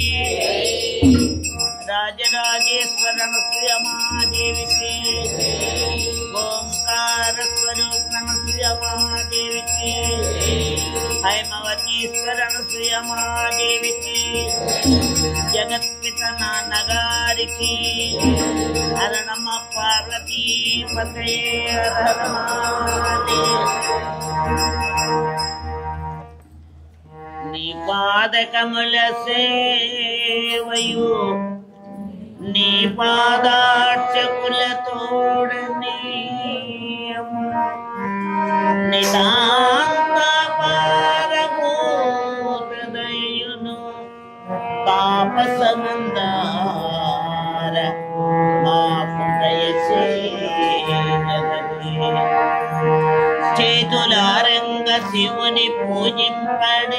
రాజరాజేశ్వరన సుయమాదేవికి ఓంకార స్వరూపన సుయమా महादेवी की, हैमवतीश्वर अनुसुया महादेवी की, जगत पिता नगार की, हर नमः पार्वती पते हर हर महादेव। नी पाद कमल सेवयु नी पादार्चकुल तोड़नी नितांत पारभूतदयुनु तापसमंदार मापुरयसे जगति చేతులారంగ శివుని పూజింపడేని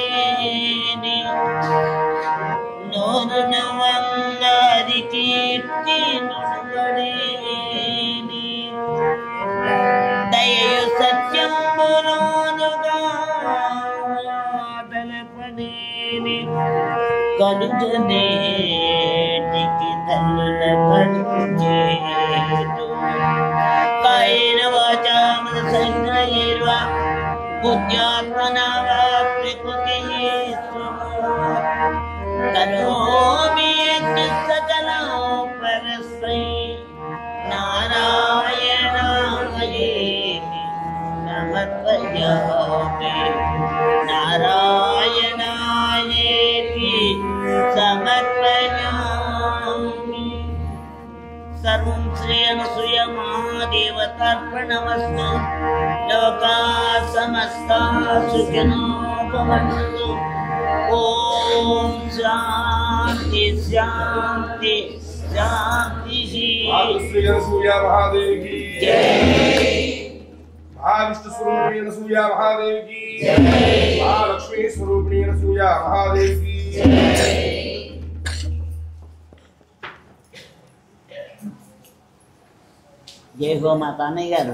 నోరున వంగారి కీర్తి నుడబడేని దయయు సత్యంబులోనుగా తలపడేని కలుజనేటికి తల్లుల కలుచేటు కాయేన వాచా మనసైర్వా బుద్ధ్యాత్మనా వా ప్రకృతిః కరోమి సకలం పరస్మై నారాయణాయేతి సమర్పయామి నారాయణాయేతి సమర్పయామి। सर्वं श्री अनुसूया महादेवतार्पणमस्तु। लोका समस्ता सुखिनो भवन्तु। ओम शांति शांति शांति। श्री अनुसूया महादेव की जय। महाविष्णु स्वरूपिणी अनुसूया महादेव की जय। महालक्ष्मी स्वरूपिणी अनुसूया महादेव की जय। जय हो माता नहीं यार।